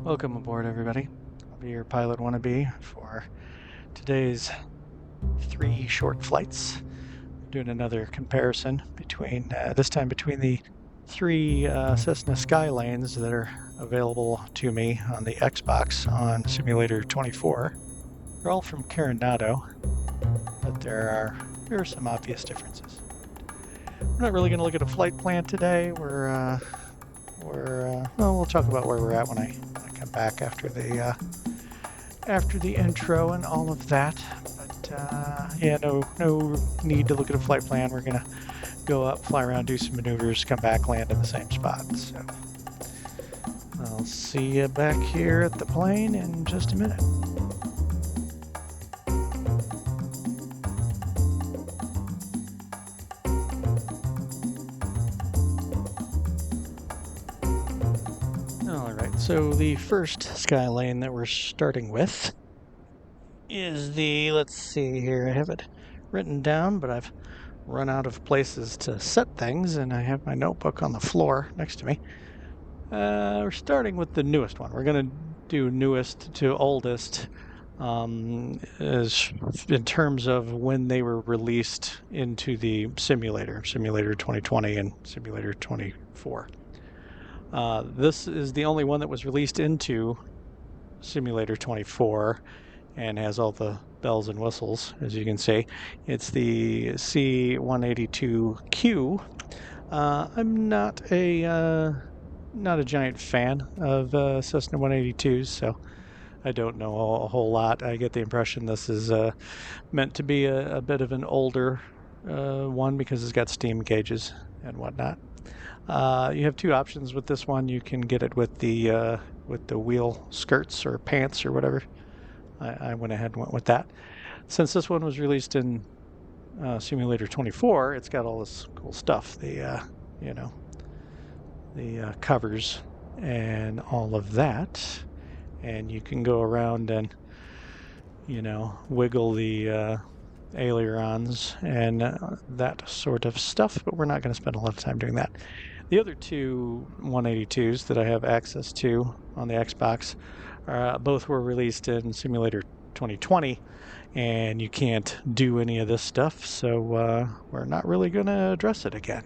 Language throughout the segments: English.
Welcome aboard, everybody. I'll be your pilot wannabe for today's 3 short flights. Doing another comparison between, this time between the 3 Cessna Skylanes that are available to me on the Xbox on Simulator 24. They're all from Carenado, but there are some obvious differences. We're not really going to look at a flight plan today. Well, we'll talk about where we're at when I come back after the intro and all of that. But yeah, no need to look at a flight plan. We're gonna go up, fly around, do some maneuvers, come back, land in the same spot. So I'll see you back here at the plane in just a minute. So the first Skylane that we're starting with is the, let's see here, I have it written down, but I've run out of places to set things, and I have my notebook on the floor next to me. We're starting with the newest one. We're going to do newest to oldest as in terms of when they were released into the Simulator 2020 and Simulator 24. This is the only one that was released into Simulator 24 and has all the bells and whistles, as you can see. It's the C182 Q. I'm not a giant fan of Cessna 182s, so I don't know a whole lot. I get the impression this is meant to be a bit of an older one because it's got steam gauges and whatnot. You have 2 options with this one. You can get it with the wheel skirts or pants or whatever. I went ahead and went with that. Since this one was released in Simulator 24, it's got all this cool stuff. The covers and all of that, and you can go around and wiggle the ailerons and that sort of stuff. But we're not going to spend a lot of time doing that. The other 2 182s that I have access to on the Xbox, both were released in Simulator 2020, and you can't do any of this stuff, so we're not really going to address it again.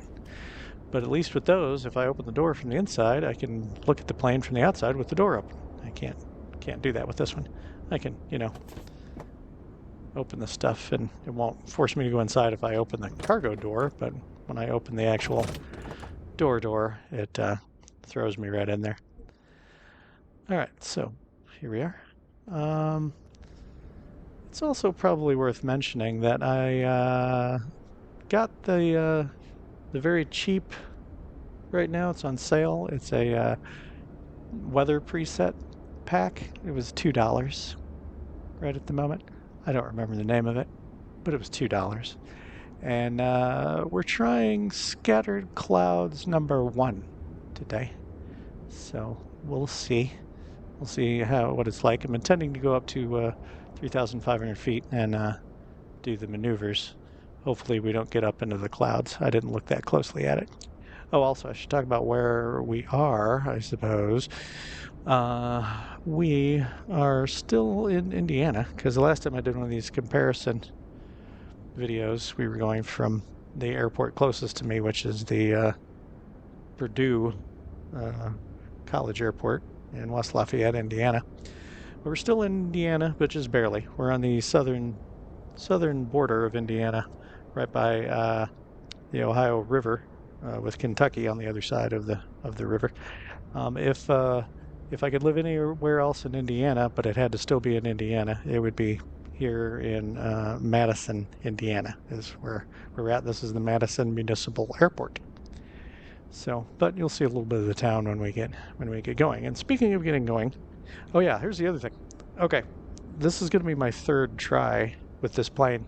But at least with those, if I open the door from the inside, I can look at the plane from the outside with the door open. I can't do that with this one. I can, open the stuff, and it won't force me to go inside if I open the cargo door, but when I open the actual door, it throws me right in there. All right, so here we are. It's also probably worth mentioning that I got the very cheap, right now it's on sale. It's a weather preset pack. It was $2 right at the moment. I don't remember the name of it, but it was $2. And we're trying Scattered Clouds number 1 today. So we'll see. We'll see what it's like. I'm intending to go up to 3,500 feet and do the maneuvers. Hopefully we don't get up into the clouds. I didn't look that closely at it. Oh, also, I should talk about where we are, I suppose. We are still in Indiana, because the last time I did one of these comparison videos, we were going from the airport closest to me, which is the Purdue College Airport in West Lafayette, Indiana. We're still in Indiana, but just barely. We're on the southern border of Indiana, right by the Ohio River, with Kentucky on the other side of the river. If I could live anywhere else in Indiana, but it had to still be in Indiana, it would be here in Madison, Indiana, is where we're at. This is the Madison Municipal Airport. So, but you'll see a little bit of the town when we get going. And speaking of getting going, oh yeah, here's the other thing. Okay, this is going to be my 3rd try with this plane.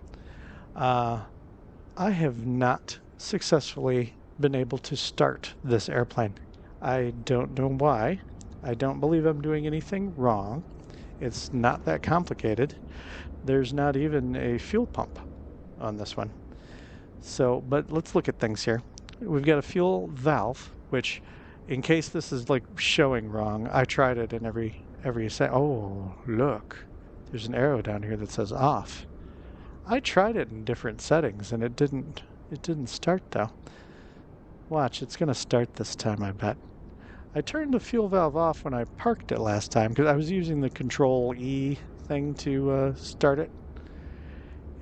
I have not successfully been able to start this airplane. I don't know why. I don't believe I'm doing anything wrong. It's not that complicated. There's not even a fuel pump on this one. So, but let's look at things here. We've got a fuel valve, which in case this is like showing wrong, I tried it in every every second. Oh, look. There's an arrow down here that says off. I tried it in different settings and it didn't start though. Watch, it's gonna start this time, I bet. I turned the fuel valve off when I parked it last time because I was using the Control E thing to start it.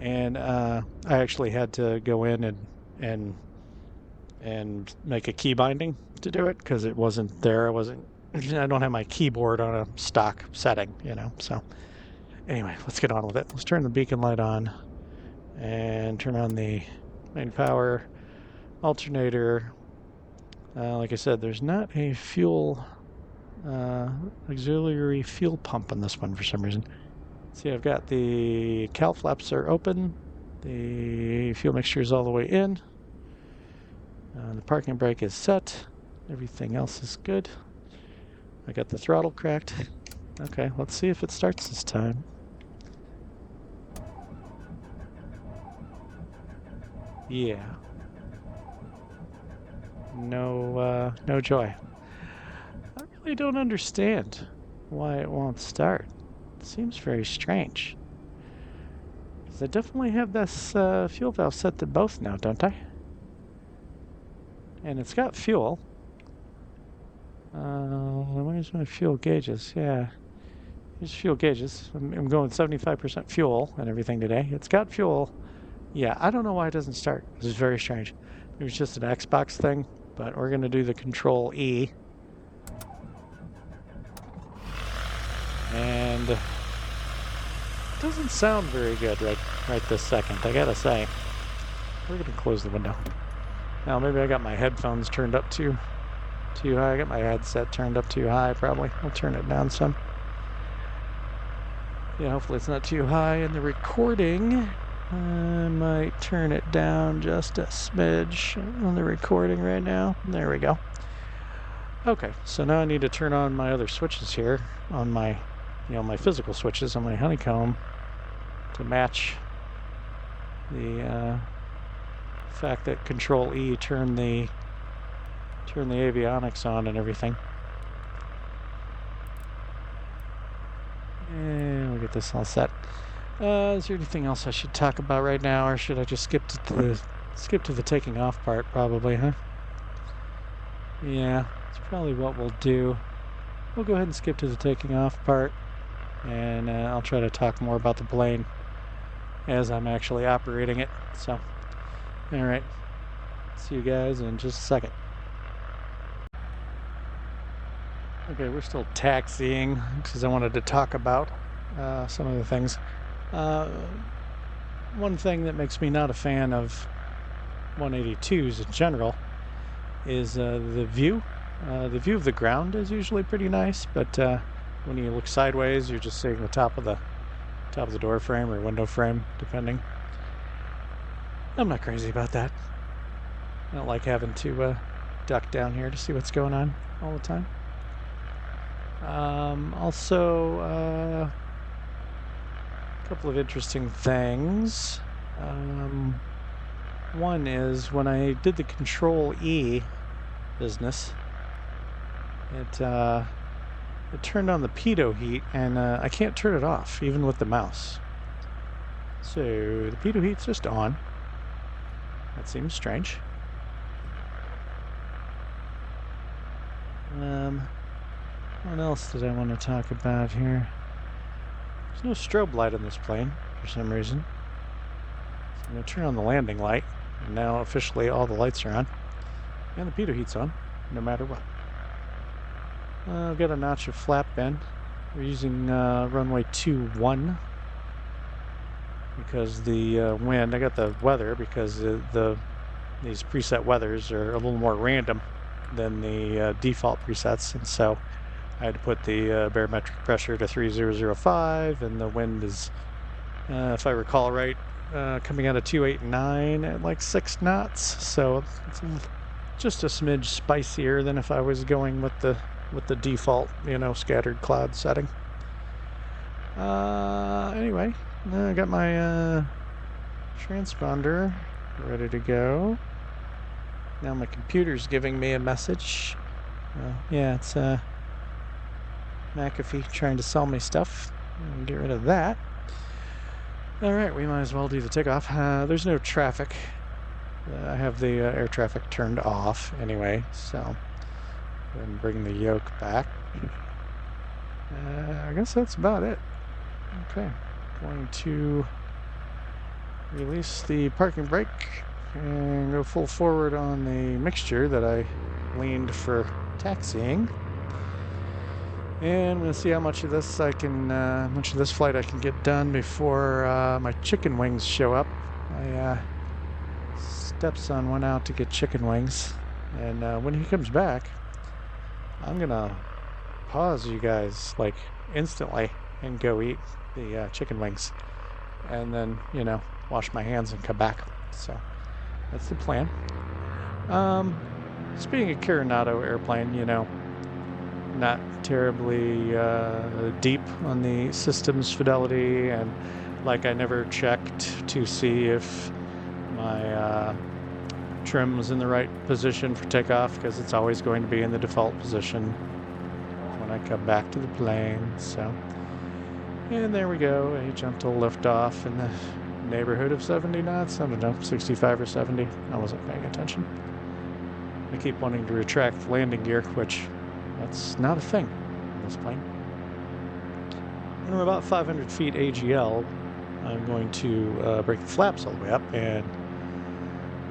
And I actually had to go in and make a key binding to do it because it wasn't there. I don't have my keyboard on a stock setting, you know. So anyway, let's get on with it. Let's turn the beacon light on and turn on the main power alternator. Like I said, there's not a fuel auxiliary fuel pump on this one for some reason. See, I've got the cowl flaps are open. The fuel mixture is all the way in. The parking brake is set. Everything else is good. I got the throttle cracked. Okay, let's see if it starts this time. Yeah. No joy. I really don't understand why it won't start. It seems very strange. Because I definitely have this fuel valve set to both now, don't I? And it's got fuel. Where's my fuel gauges? Yeah. Here's fuel gauges. I'm going 75% fuel and everything today. It's got fuel. Yeah, I don't know why it doesn't start. This is very strange. It was just an Xbox thing, but we're going to do the Control E. And it doesn't sound very good right this second, I gotta say. We're going to close the window. Now, maybe I got my headphones turned up too high. I got my headset turned up too high, probably. I'll turn it down some. Yeah, hopefully it's not too high in the recording. I might turn it down just a smidge on the recording right now. There we go. Okay, so now I need to turn on my other switches here on my, my physical switches on my honeycomb to match the fact that Control E turned the avionics on and everything. And we'll get this all set. Is there anything else I should talk about right now, or should I just skip to the taking off part? Probably, huh? Yeah, it's probably what we'll do. We'll go ahead and skip to the taking off part, and I'll try to talk more about the plane as I'm actually operating it. So, all right, see you guys in just a second. Okay, we're still taxiing because I wanted to talk about some of the things. One thing that makes me not a fan of 182s in general is the view. The view of the ground is usually pretty nice, but when you look sideways, you're just seeing the top of the door frame or window frame, depending. I'm not crazy about that. I don't like having to duck down here to see what's going on all the time. Also, a couple of interesting things. One is when I did the Control E business, it turned on the pitot heat, and I can't turn it off even with the mouse. So the pitot heat's just on. That seems strange. What else did I want to talk about here? There's no strobe light on this plane for some reason. So I'm going to turn on the landing light, and now officially all the lights are on. And the pitot heat's on, no matter what. I've got a notch of flap bend. We're using runway 21 because the wind, I got the weather because these preset weathers are a little more random than the default presets, and so I had to put the barometric pressure to 3005, and the wind is, if I recall right, coming out of 289 at like 6 knots, so it's just a smidge spicier than if I was going with the default, scattered cloud setting. Anyway, I got my transponder ready to go. Now my computer's giving me a message. Yeah, it's McAfee trying to sell me stuff. Get rid of that. All right, we might as well do the takeoff. There's no traffic. I have the air traffic turned off anyway, so go ahead and bring the yoke back. I guess that's about it. Okay, going to release the parking brake and go full forward on the mixture that I leaned for taxiing. And I'm going to see how much of this flight I can get done before my chicken wings show up. My stepson went out to get chicken wings, and when he comes back, I'm going to pause you guys like instantly and go eat the chicken wings, and then wash my hands and come back. So that's the plan. Speaking of Carenado airplane, not terribly deep on the system's fidelity, and like I never checked to see if my trim was in the right position for takeoff, because it's always going to be in the default position when I come back to the plane. So, and there we go, a gentle liftoff in the neighborhood of 70 knots. I don't know, 65 or 70. I wasn't paying attention. I keep wanting to retract the landing gear, which that's not a thing in this plane. When we're about 500 feet AGL, I'm going to break the flaps all the way up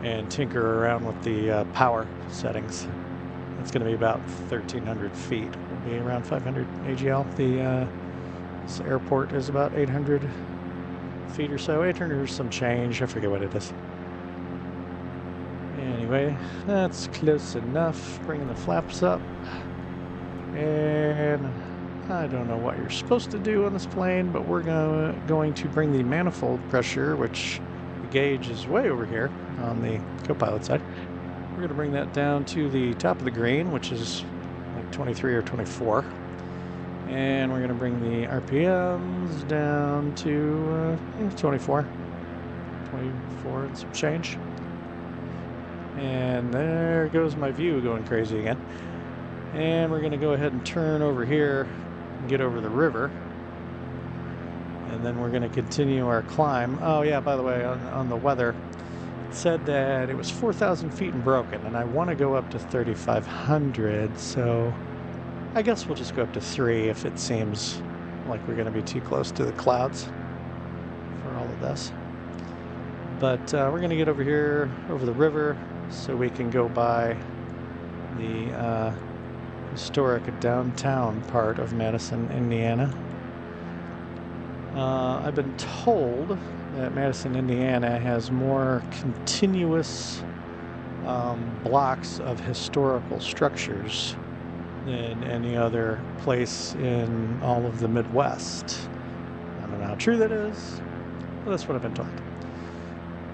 and tinker around with the power settings. It's going to be about 1,300 feet. We'll be around 500 AGL. This airport is about 800 feet or so. 800 or some change. I forget what it is. Anyway, that's close enough. Bringing the flaps up. And I don't know what you're supposed to do on this plane, but we're going to bring the manifold pressure, which the gauge is way over here on the co-pilot side. We're going to bring that down to the top of the green, which is like 23 or 24. And we're going to bring the RPMs down to 24. 24 and some change. And there goes my view going crazy again. And we're going to go ahead and turn over here and get over the river. And then we're going to continue our climb. Oh yeah, by the way, on the weather, it said that it was 4,000 feet and broken, and I want to go up to 3,500, so I guess we'll just go up to 3 if it seems like we're going to be too close to the clouds for all of this. But we're going to get over here, over the river, so we can go by the historic downtown part of Madison, Indiana. I've been told that Madison, Indiana has more continuous blocks of historical structures than any other place in all of the Midwest. I don't know how true that is, but that's what I've been told.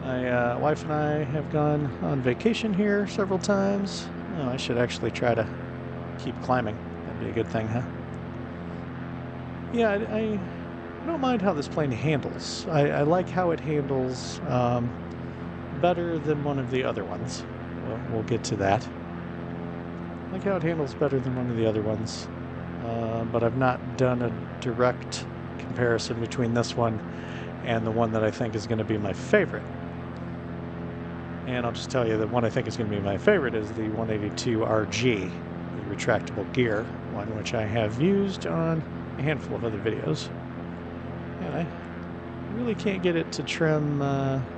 My wife and I have gone on vacation here several times. Oh, I should actually try to keep climbing. That'd be a good thing, huh? Yeah, I don't mind how this plane handles. I like how it handles better than one of the other ones. We'll get to that. I like how it handles better than one of the other ones. But I've not done a direct comparison between this one and the one that I think is going to be my favorite. And I'll just tell you that one I think is going to be my favorite is the 182 RG, the retractable gear one, which I have used on a handful of other videos. And I really can't get it to trim,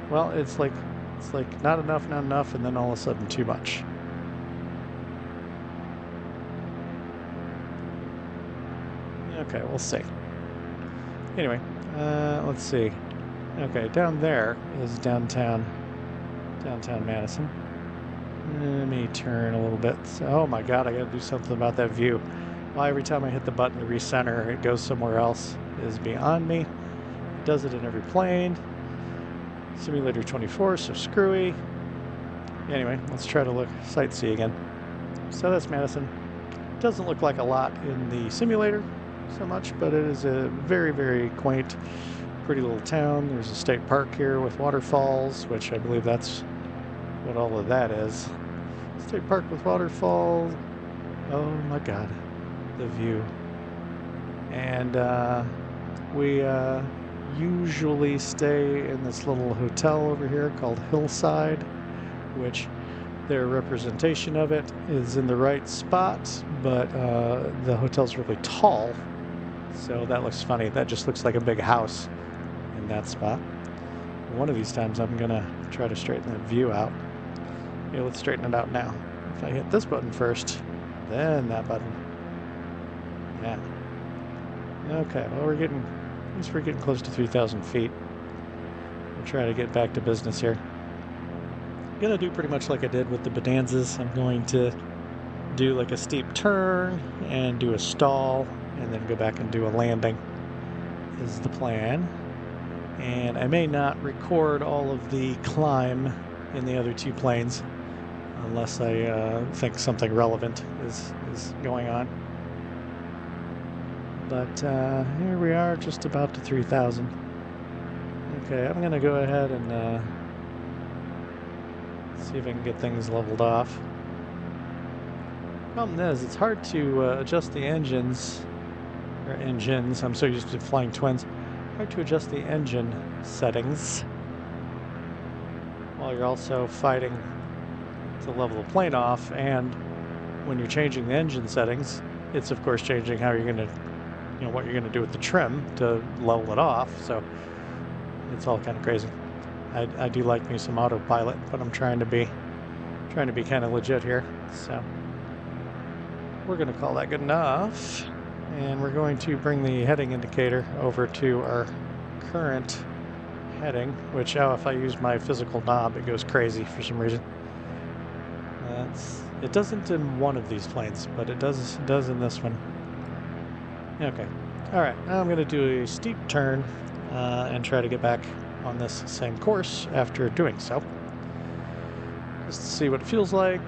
well, it's like not enough, and then all of a sudden too much. Okay, we'll see. Anyway, let's see. Okay, down there is downtown Madison. Let me turn a little bit. Oh my god, I gotta do something about that view. Why every time I hit the button to recenter, it goes somewhere else is beyond me. It does it in every plane. Simulator 24, so screwy. Anyway, let's try to sightsee again. So that's Madison. Doesn't look like a lot in the simulator so much, but it is a very, very quaint, pretty little town. There's a state park here with waterfalls, which I believe that's what all of that is. State park with waterfalls. Oh my god, the view. And we usually stay in this little hotel over here called Hillside, which their representation of it is in the right spot, but the hotel's really tall, so that looks funny. That just looks like a big house in that spot. One of these times I'm gonna try to straighten that view out. Okay, let's straighten it out now. If I hit this button first, then that button. Yeah. Okay, well at least we're getting close to 3,000 feet. We'll try to get back to business here. I'm gonna do pretty much like I did with the Bonanzas. I'm going to do like a steep turn and do a stall and then go back and do a landing is the plan. And I may not record all of the climb in the other two planes unless I think something relevant is going on. But here we are, just about to 3,000. Okay, I'm gonna go ahead and see if I can get things leveled off. Problem is, it's hard to adjust the engines, I'm so used to flying twins, hard to adjust the engine settings while you're also fighting to level the plane off, and when you're changing the engine settings, it's of course changing how you're gonna, what you're gonna do with the trim to level it off, so it's all kind of crazy. I do like me some autopilot, but I'm trying to be kind of legit here. So we're going to call that good enough, and we're going to bring the heading indicator over to our current heading. Which if I use my physical knob, it goes crazy for some reason. It doesn't in one of these planes, but it does in this one. Okay. All right. Now I'm going to do a steep turn and try to get back on this same course after doing so. Just to see what it feels like.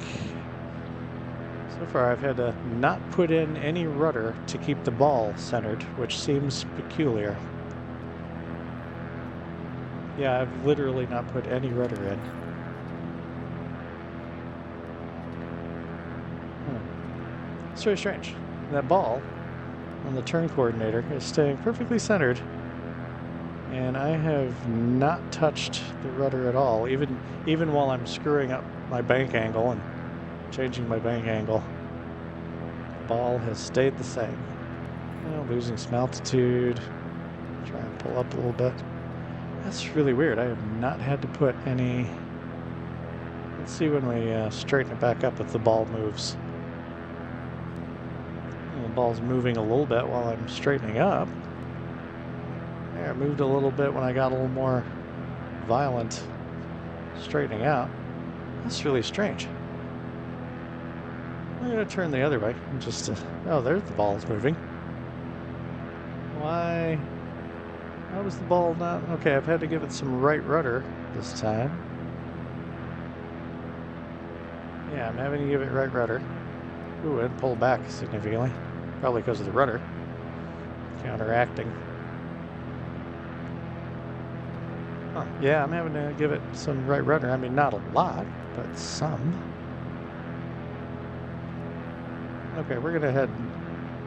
So far I've had to not put in any rudder to keep the ball centered, which seems peculiar. Yeah, I've literally not put any rudder in. It's very strange. That ball on the turn coordinator is staying perfectly centered, and I have not touched the rudder at all, even while I'm screwing up my bank angle and changing my bank angle. The ball has stayed the same. Losing some altitude. Try and pull up a little bit. That's really weird. I have not had to put any... Let's see when we straighten it back up if the ball moves. The ball's moving a little bit while I'm straightening up. It moved a little bit when I got a little more violent straightening out. That's really strange. I'm going to turn the other way. Oh, there's the ball's moving. Why was the ball not... Okay, I've had to give it some right rudder this time. Yeah, I'm having to give it right rudder. Ooh, and pull back significantly. Probably because of the rudder. Counteracting. Huh. Yeah, I'm having to give it some right rudder. I mean, not a lot, but some. Okay, we're going to head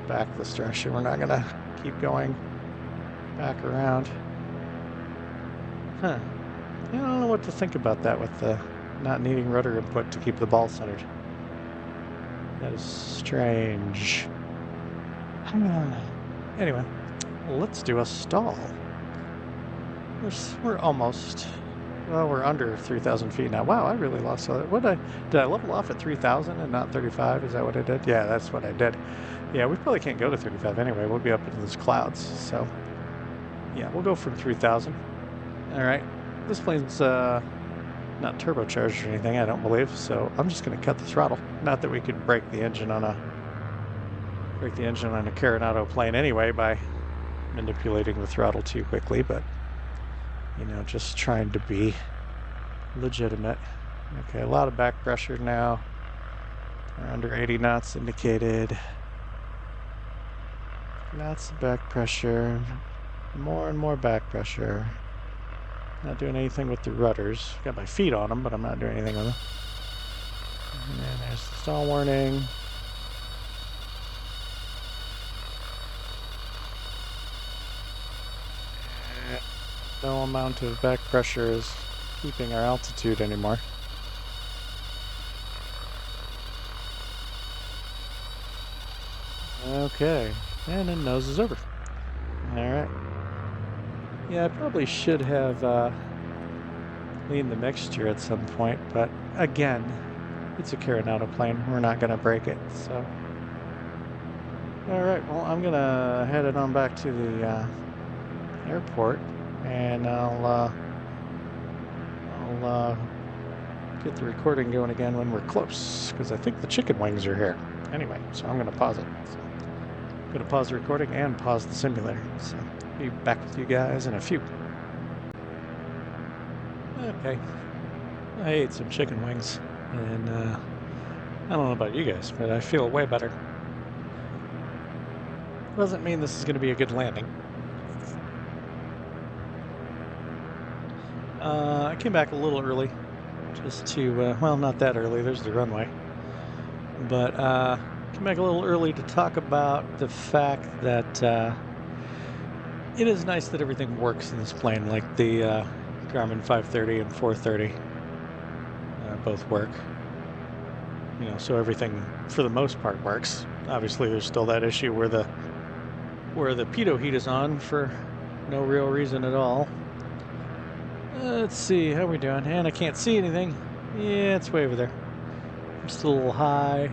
back this direction. We're not going to keep going back around. Huh. I don't know what to think about that with the not needing rudder input to keep the ball centered. That is strange. Anyway, let's do a stall. We're almost, well, we're under 3,000 feet now. Wow, I really lost all that. Did I level off at 3,000 and not 35? Is that what I did? Yeah, that's what I did. Yeah, we probably can't go to 35 anyway. We'll be up into those clouds. So, yeah, we'll go from 3,000. All right. This plane's not turbocharged or anything, I don't believe. So I'm just going to cut the throttle. Not that we could break the engine on a Carenado plane anyway by manipulating the throttle too quickly, but just trying to be legitimate. Okay, a lot of back pressure now. We're under 80 knots indicated. Lots of back pressure. More and more back pressure. Not doing anything with the rudders. Got my feet on them, but I'm not doing anything with them. And then there's the stall warning. No amount of back pressure is keeping our altitude anymore. Okay, and then nose is over. Alright. Yeah, I probably should have cleaned the mixture at some point, but again, it's a Carenado plane. We're not going to break it, so. Alright, well, I'm going to head it on back to the airport, and I'll get the recording going again when we're close, because I think the chicken wings are here. Anyway, so I'm going to pause it. So I'm going to pause the recording and pause the simulator. So be back with you guys in a few. Okay, I ate some chicken wings, and I don't know about you guys, but I feel way better. Doesn't mean this is going to be a good landing. I came back a little early, just to, well, not that early, there's the runway. But came back a little early to talk about the fact that it is nice that everything works in this plane, like the Garmin 530 and 430 both work. You know, so everything for the most part works. Obviously, there's still that issue where the pitot heat is on for no real reason at all. Let's see, how are we doing? And I can't see anything. Yeah, it's way over there. I'm still a little high.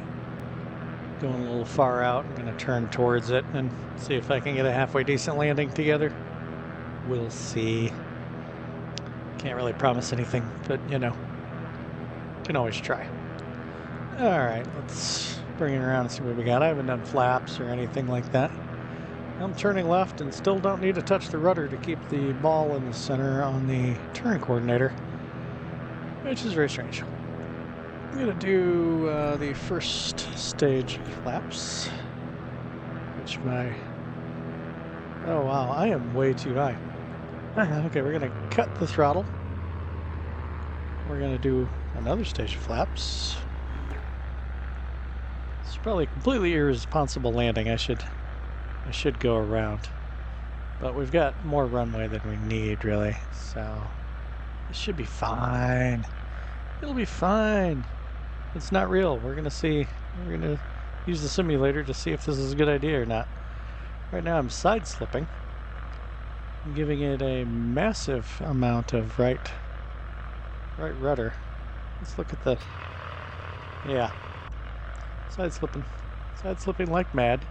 Going a little far out. I'm going to turn towards it and see if I can get a halfway decent landing together. We'll see. Can't really promise anything, but you know, can always try. Alright, let's bring it around and see what we got. I haven't done flaps or anything like that. I'm turning left and still don't need to touch the rudder to keep the ball in the center on the turn coordinator, which is very strange. I'm going to do the first stage flaps, which oh wow, I am way too high. Okay, we're going to cut the throttle. We're going to do another stage of flaps. It's probably a completely irresponsible landing. I should go around, but we've got more runway than we need, really, so it should be fine. It'll be fine. It's not real. We're gonna see. We're gonna use the simulator to see if this is a good idea or not. Right now I'm side slipping. I'm giving it a massive amount of right rudder. Let's look at the, yeah, side slipping like mad.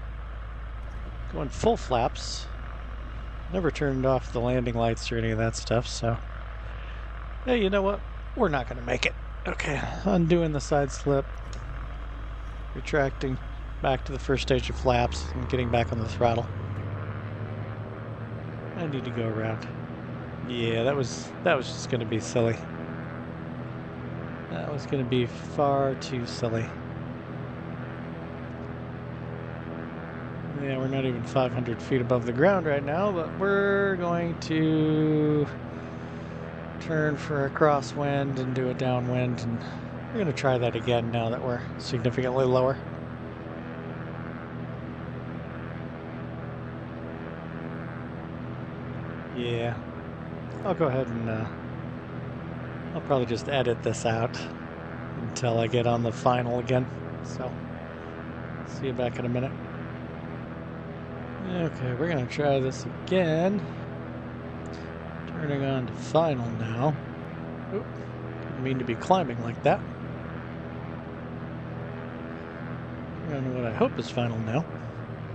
Going full flaps. Never turned off the landing lights or any of that stuff, so hey, you know what? We're not going to make it. Okay, undoing the side slip. Retracting back to the first stage of flaps and getting back on the throttle. I need to go around. Yeah, that was just going to be silly. That was going to be far too silly. Yeah, we're not even 500 feet above the ground right now, but we're going to turn for a crosswind and do a downwind, and we're going to try that again now that we're significantly lower. Yeah, I'll go ahead and I'll probably just edit this out until I get on the final again. So, see you back in a minute. Okay, we're going to try this again. Turning on to final now. Oop, didn't mean to be climbing like that. And what I hope is final now.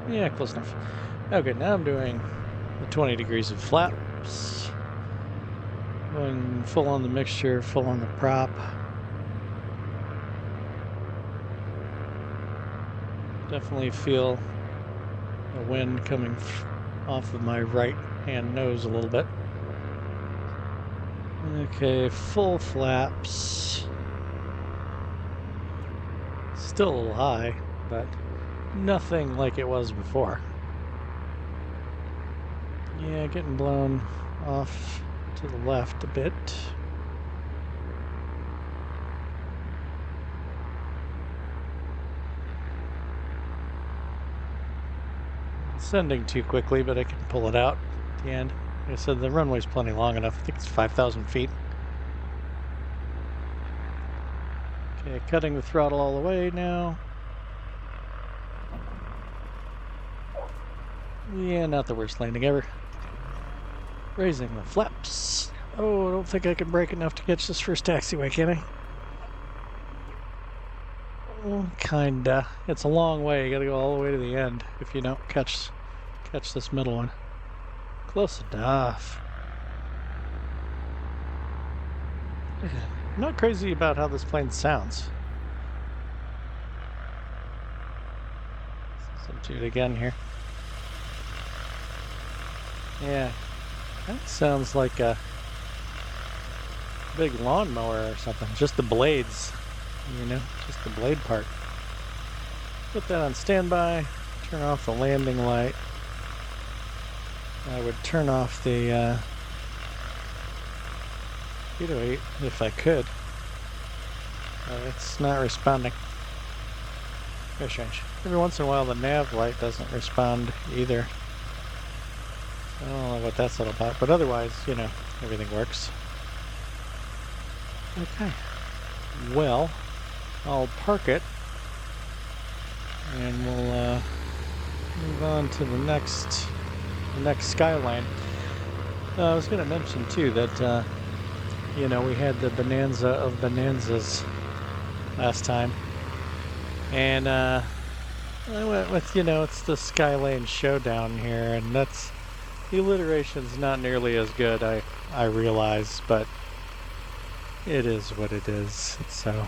Yeah, close enough. Okay, now I'm doing the 20 degrees of flaps. Going full on the mixture, full on the prop. Definitely feel the wind coming off of my right hand nose a little bit. Okay, full flaps. Still a little high, but nothing like it was before. Yeah, getting blown off to the left a bit. Sending too quickly, but I can pull it out at the end. Like I said, the runway's plenty long enough. I think it's 5,000 feet. Okay, cutting the throttle all the way now. Yeah, not the worst landing ever. Raising the flaps. Oh, I don't think I can brake enough to catch this first taxiway, can I? Oh, kinda. It's a long way. You gotta go all the way to the end if you don't catch this middle one. Close enough. I'm not crazy about how this plane sounds. Let's do it again here. Yeah, that sounds like a big lawnmower or something. Just the blades, you know, just the blade part. Put that on standby. Turn off the landing light. I would turn off the 808 if I could. It's not responding. Very strange. Every once in a while the nav light doesn't respond either. I don't know what that's all about, but otherwise, you know, everything works. Okay. Well, I'll park it and we'll move on to the next Skylane. I was going to mention too that you know, we had the bonanza of bonanzas last time, and I went with, you know, it's the Skylane Showdown here, and that's, the alliteration's not nearly as good, I realize, but it is what it is. So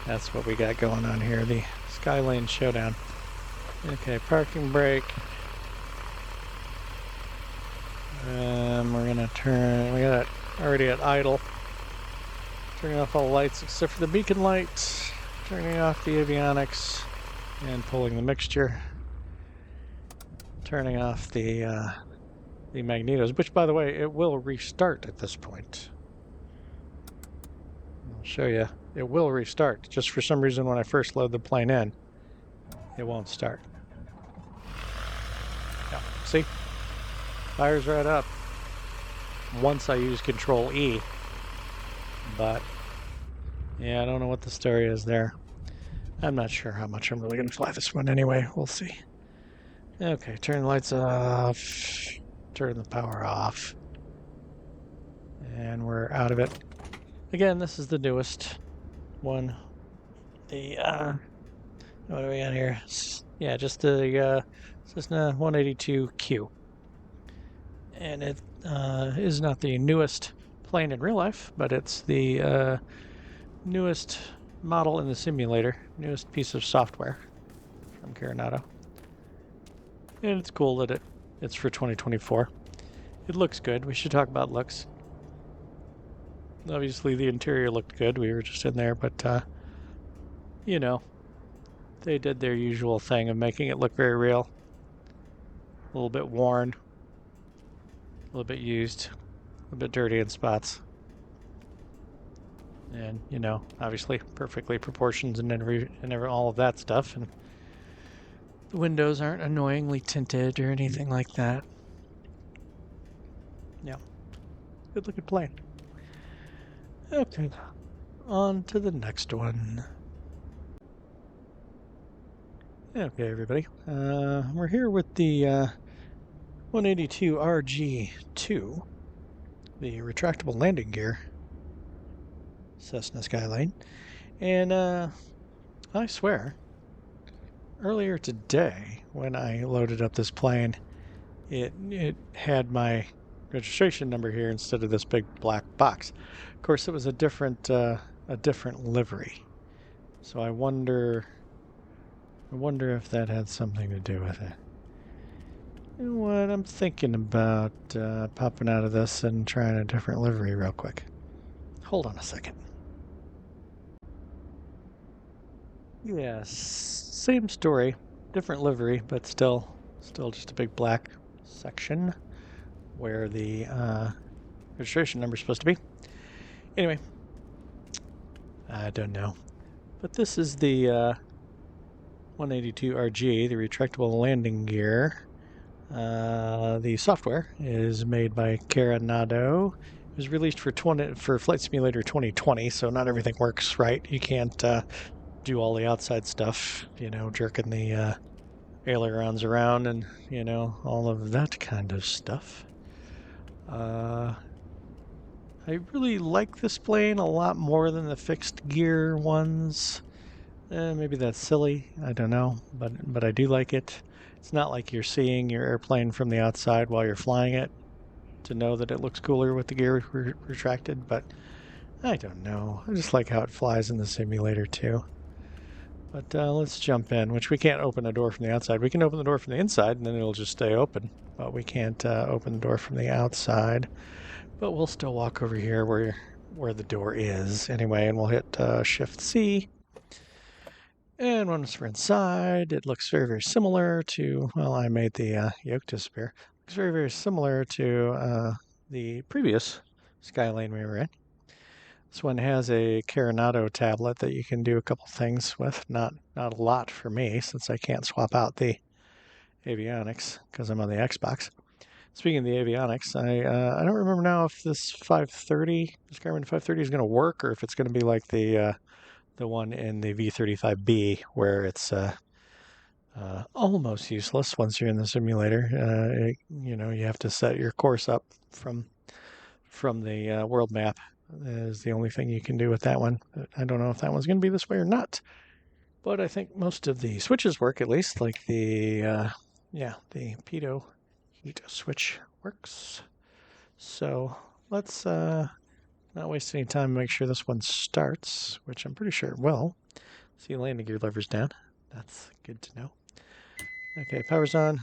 that's what we got going on here, the Skylane Showdown. Okay, parking brake. We're gonna turn, we got it already at idle. Turning off all the lights except for the beacon light. Turning off the avionics and pulling the mixture. Turning off the magnetos, which, by the way, it will restart at this point. I'll show you. It will restart. Just for some reason, when I first load the plane in, it won't start. Yeah, see? Fires right up once I use Control E. But yeah, I don't know what the story is there. I'm not sure how much I'm really going to fly this one anyway. We'll see. Okay, turn the lights off. Turn the power off. And we're out of it. Again, this is the newest one. The, what do we got here? Yeah, just the Cessna 182 Q. And it is not the newest plane in real life, but it's the newest model in the simulator, newest piece of software from Carenado. And it's cool that it's for 2024. It looks good. We should talk about looks. Obviously, the interior looked good. We were just in there, but, you know, they did their usual thing of making it look very real. A little bit worn, a little bit used, a little bit dirty in spots. And, you know, obviously perfectly proportioned and all of that stuff. And the windows aren't annoyingly tinted or anything like that. Yeah. Good looking plane. Okay. On to the next one. Okay, everybody. We're here with the 182 RG II, the retractable landing gear Cessna Skylane. And I swear, earlier today, when I loaded up this plane, it had my registration number here instead of this big black box. Of course, it was a different livery. So I wonder if that had something to do with it. You know what? I'm thinking about popping out of this and trying a different livery real quick. Hold on a second. Yes, same story, different livery, but still just a big black section where the registration number is supposed to be. Anyway, I don't know. But this is the 182 RG, the retractable landing gear. The software is made by Carenado. It was released for Flight Simulator 2020, so not everything works right. You can't do all the outside stuff, jerking the ailerons around and, all of that kind of stuff. I really like this plane a lot more than the fixed gear ones. Maybe that's silly, I don't know, but I do like it. It's not like you're seeing your airplane from the outside while you're flying it to know that it looks cooler with the gear retracted, but I don't know. I just like how it flies in the simulator too. But let's jump in, which we can't open a door from the outside. We can open the door from the inside and then it'll just stay open, but we can't open the door from the outside. But we'll still walk over here where the door is anyway, and we'll hit Shift C. And once we're inside, it looks very, very similar to, well, I made the yoke disappear. It looks very, very similar to the previous Skylane we were in. This one has a Carenado tablet that you can do a couple things with. Not a lot for me, since I can't swap out the avionics because I'm on the Xbox. Speaking of the avionics, I don't remember now if this 530, this Garmin 530 is going to work, or if it's going to be like the one in the V35B, where it's almost useless once you're in the simulator. You have to set your course up from the world map. Is the only thing you can do with that one. I don't know if that one's going to be this way or not, but I think most of the switches work, at least, like the pitot heat switch works. So let's not waste any time and make sure this one starts, which I'm pretty sure it will. See landing gear levers down. That's good to know. Okay, power's on.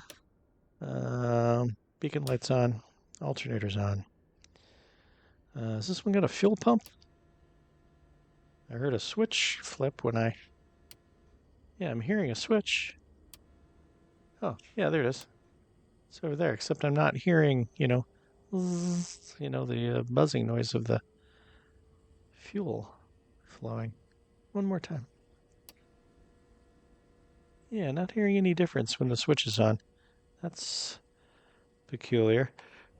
Beacon lights on. Alternator's on. Is this one got a fuel pump? I heard a switch flip when Yeah, I'm hearing a switch. Oh, yeah, there it is. It's over there, except I'm not hearing, the buzzing noise of the fuel flowing. One more time. Yeah, not hearing any difference when the switch is on. That's peculiar.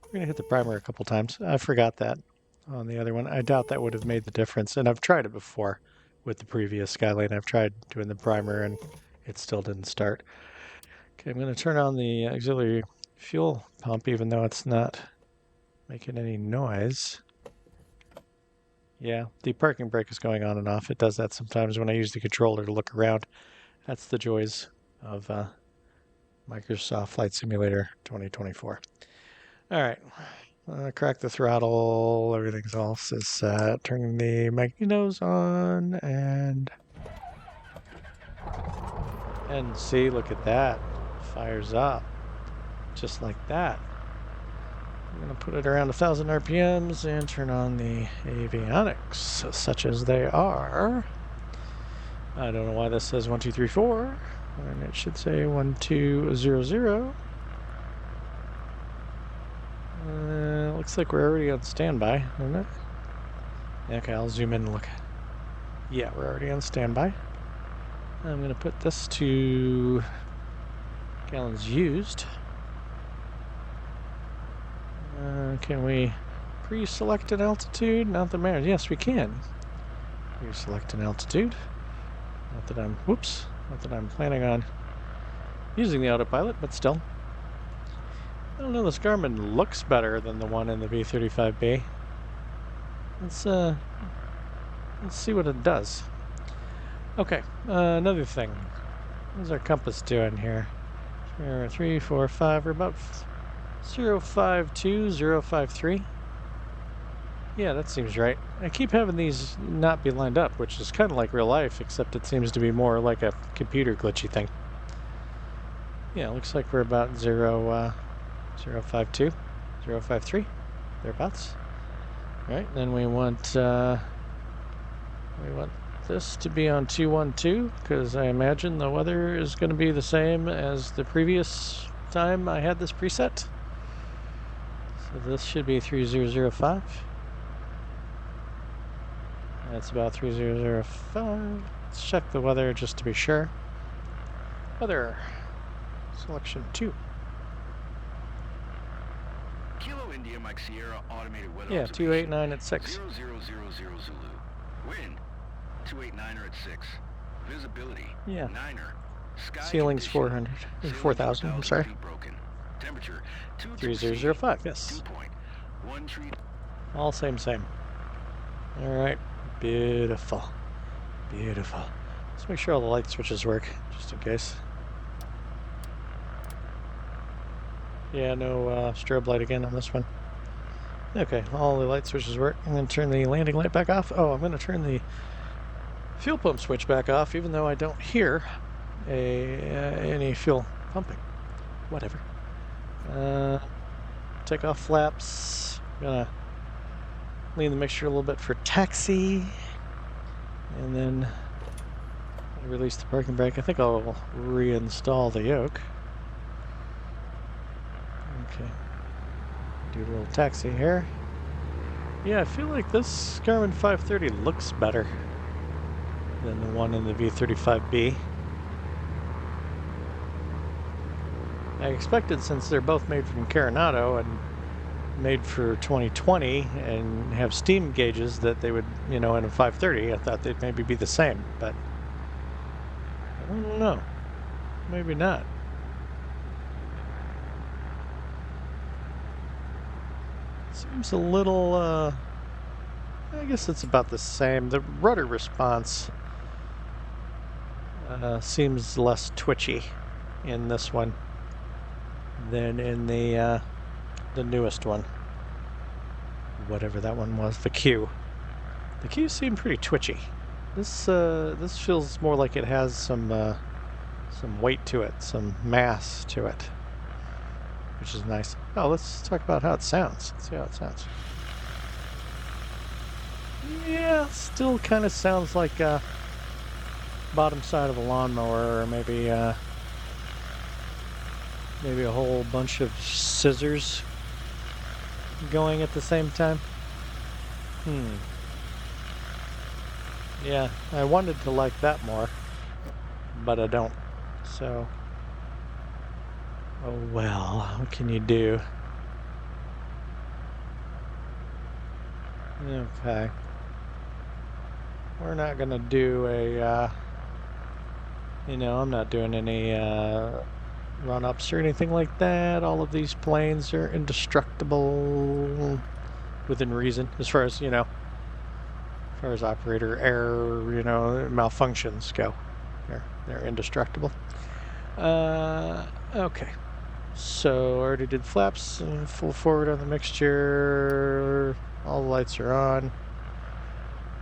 We're going to hit the primer a couple times. I forgot that on the other one. I doubt that would have made the difference, and I've tried it before with the previous Skylane. I've tried doing the primer, and it still didn't start. Okay, I'm going to turn on the auxiliary fuel pump, even though it's not making any noise. Yeah, the parking brake is going on and off. It does that sometimes when I use the controller to look around. That's the joys of Microsoft Flight Simulator 2024. All right, crack the throttle. Everything else is set. Turning the magnetos on and see, look at that. Fires up just like that. I'm going to put it around 1,000 RPMs and turn on the avionics, such as they are. I don't know why this says 1, 2, 3, 4, and it should say 1, 2, 0, 0. Looks like we're already on standby, isn't it? Okay, I'll zoom in and look. Yeah, we're already on standby. I'm going to put this to gallons used. Can we pre-select an altitude? Not that matters. Yes, we can. Pre-select an altitude. Not that I'm planning on using the autopilot, but still. I don't know, this Garmin looks better than the one in the V35B. Let's see what it does. Okay, another thing. What's our compass doing here? 3, 4, 5, we're about 052, 053. Yeah, that seems right. I keep having these not be lined up, which is kind of like real life, except it seems to be more like a computer glitchy thing. Yeah, looks like we're about 052, 053, thereabouts. All right, then we want this to be on 212, because I imagine the weather is going to be the same as the previous time I had this preset. So this should be 3005. That's about 3005. Let's check the weather just to be sure. Weather selection 2. India Mike Sierra automated weather. Yeah, 289 at 6. 0000 Zulu. Wind 289er at 6. Visibility. Yeah. 9er. Sky Ceiling's condition. 400 or 4,000. I'm sorry. Feet broken. Temperature 3005. Yes. 2.1 tree. All same. All right. Beautiful. Beautiful. Let's make sure all the light switches work, just in case. Yeah, no strobe light again on this one. Okay, all the light switches work. I'm going to turn the landing light back off. Oh, I'm going to turn the fuel pump switch back off, even though I don't hear any fuel pumping. Whatever. Take off flaps. I'm going to lean the mixture a little bit for taxi. And then release the parking brake. I think I'll reinstall the yoke. Okay. Do a little taxi here. Yeah, I feel like this Garmin 530 looks better than the one in the V35B. I expected, since they're both made from Carenado and made for 2020 and have steam gauges, that they would, in a 530, I thought they'd maybe be the same, but I don't know. Maybe not. Seems a little, I guess it's about the same. The rudder response seems less twitchy in this one than in the newest one. Whatever that one was, the Q. The Q seemed pretty twitchy. This feels more like it has some weight to it, some mass to it, which is nice. Oh, let's talk about how it sounds. Let's see how it sounds. Yeah, still kind of sounds like bottom side of a lawnmower, or maybe a whole bunch of scissors going at the same time. Yeah, I wanted to like that more, but I don't. So, oh well, what can you do? Okay. We're not gonna do a, I'm not doing any run-ups or anything like that. All of these planes are indestructible within reason, as far as, operator error, malfunctions go. They're indestructible. Okay. So already did flaps, full forward on the mixture. All the lights are on.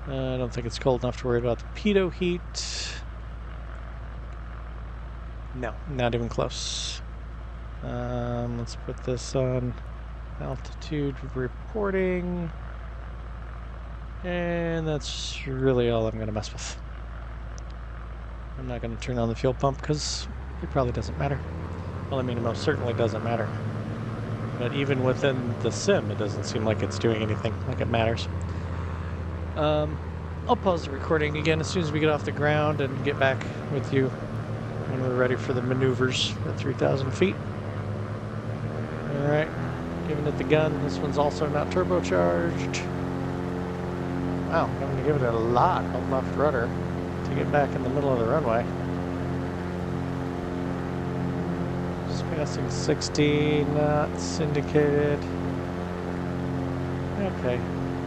I don't think it's cold enough to worry about the pitot heat. No, not even close. Let's put this on altitude reporting. And that's really all I'm going to mess with. I'm not going to turn on the fuel pump because it probably doesn't matter. Well, it most certainly doesn't matter. But even within the sim, it doesn't seem like it's doing anything like it matters. I'll pause the recording again as soon as we get off the ground and get back with you when we're ready for the maneuvers at 3,000 feet. Alright, giving it the gun. This one's also not turbocharged. Wow, I'm going to give it a lot of left rudder to get back in the middle of the runway. Just passing 60 knots indicated. Okay,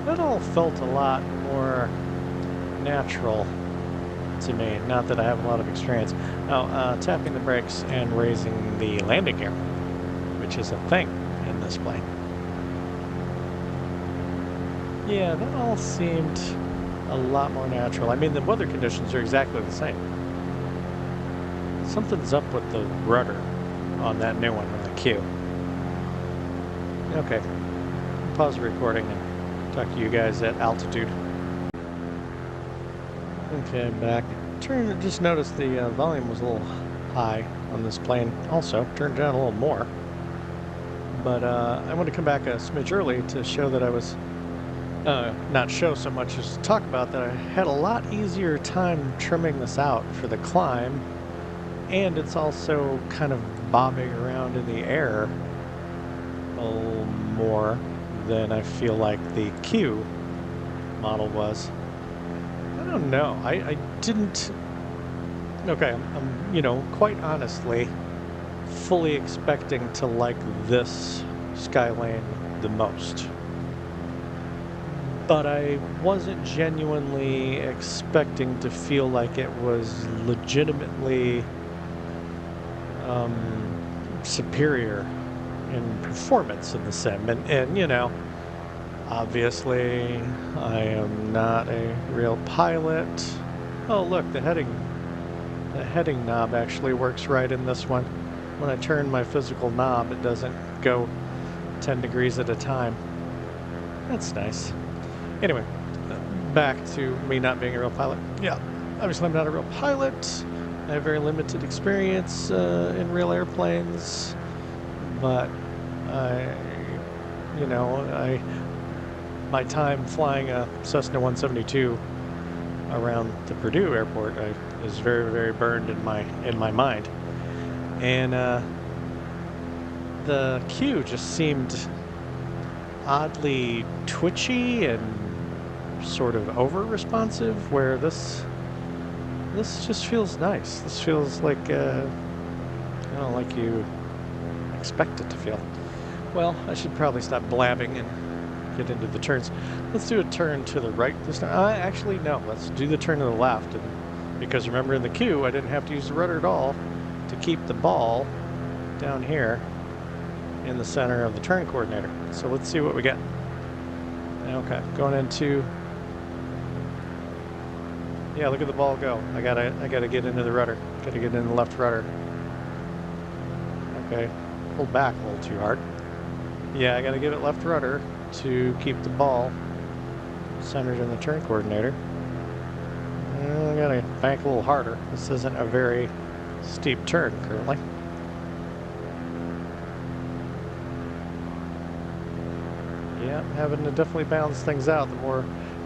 that all felt a lot more natural to me. Not that I have a lot of experience. Now, tapping the brakes and raising the landing gear, which is a thing in this plane. Yeah, that all seemed a lot more natural. I mean, the weather conditions are exactly the same. Something's up with the rudder on that new one, on the Q. Okay, pause the recording and talk to you guys at altitude. Okay, I'm back. Just noticed the volume was a little high on this plane. Also, turned down a little more. But I want to come back a smidge early to show that I was, not show so much as to talk about that I had a lot easier time trimming this out for the climb. And it's also kind of bobbing around in the air more than I feel like the Q model was. I don't know. I didn't. Okay, I'm you know, quite honestly, fully expecting to like this Skylane the most. But I wasn't genuinely expecting to feel like it was legitimately superior in performance in the sim. And you know, obviously, I am not a real pilot. Oh, look, the heading knob actually works right in this one. When I turn my physical knob, it doesn't go 10 degrees at a time. That's nice. Anyway, back to me not being a real pilot. Yeah, obviously I'm not a real pilot. I have very limited experience in real airplanes, but my time flying a Cessna 172 around the Purdue airport is very, very burned in my mind. And the Q just seemed oddly twitchy and sort of over-responsive, where this just feels nice. This feels like like you expect it to feel. Well, I should probably stop blabbing and get into the turns. Let's do a turn to the right this time. Actually, no. Let's do the turn to the left. And because remember in the Q, I didn't have to use the rudder at all to keep the ball down here in the center of the turn coordinator. So let's see what we get. Okay, going into. Yeah, look at the ball go. I gotta get into the rudder. Gotta get in the left rudder. Okay, pulled back a little too hard. Yeah, I gotta get it left rudder to keep the ball centered in the turn coordinator. I gotta bank a little harder. This isn't a very steep turn currently. Yeah, I'm having to definitely balance things out. The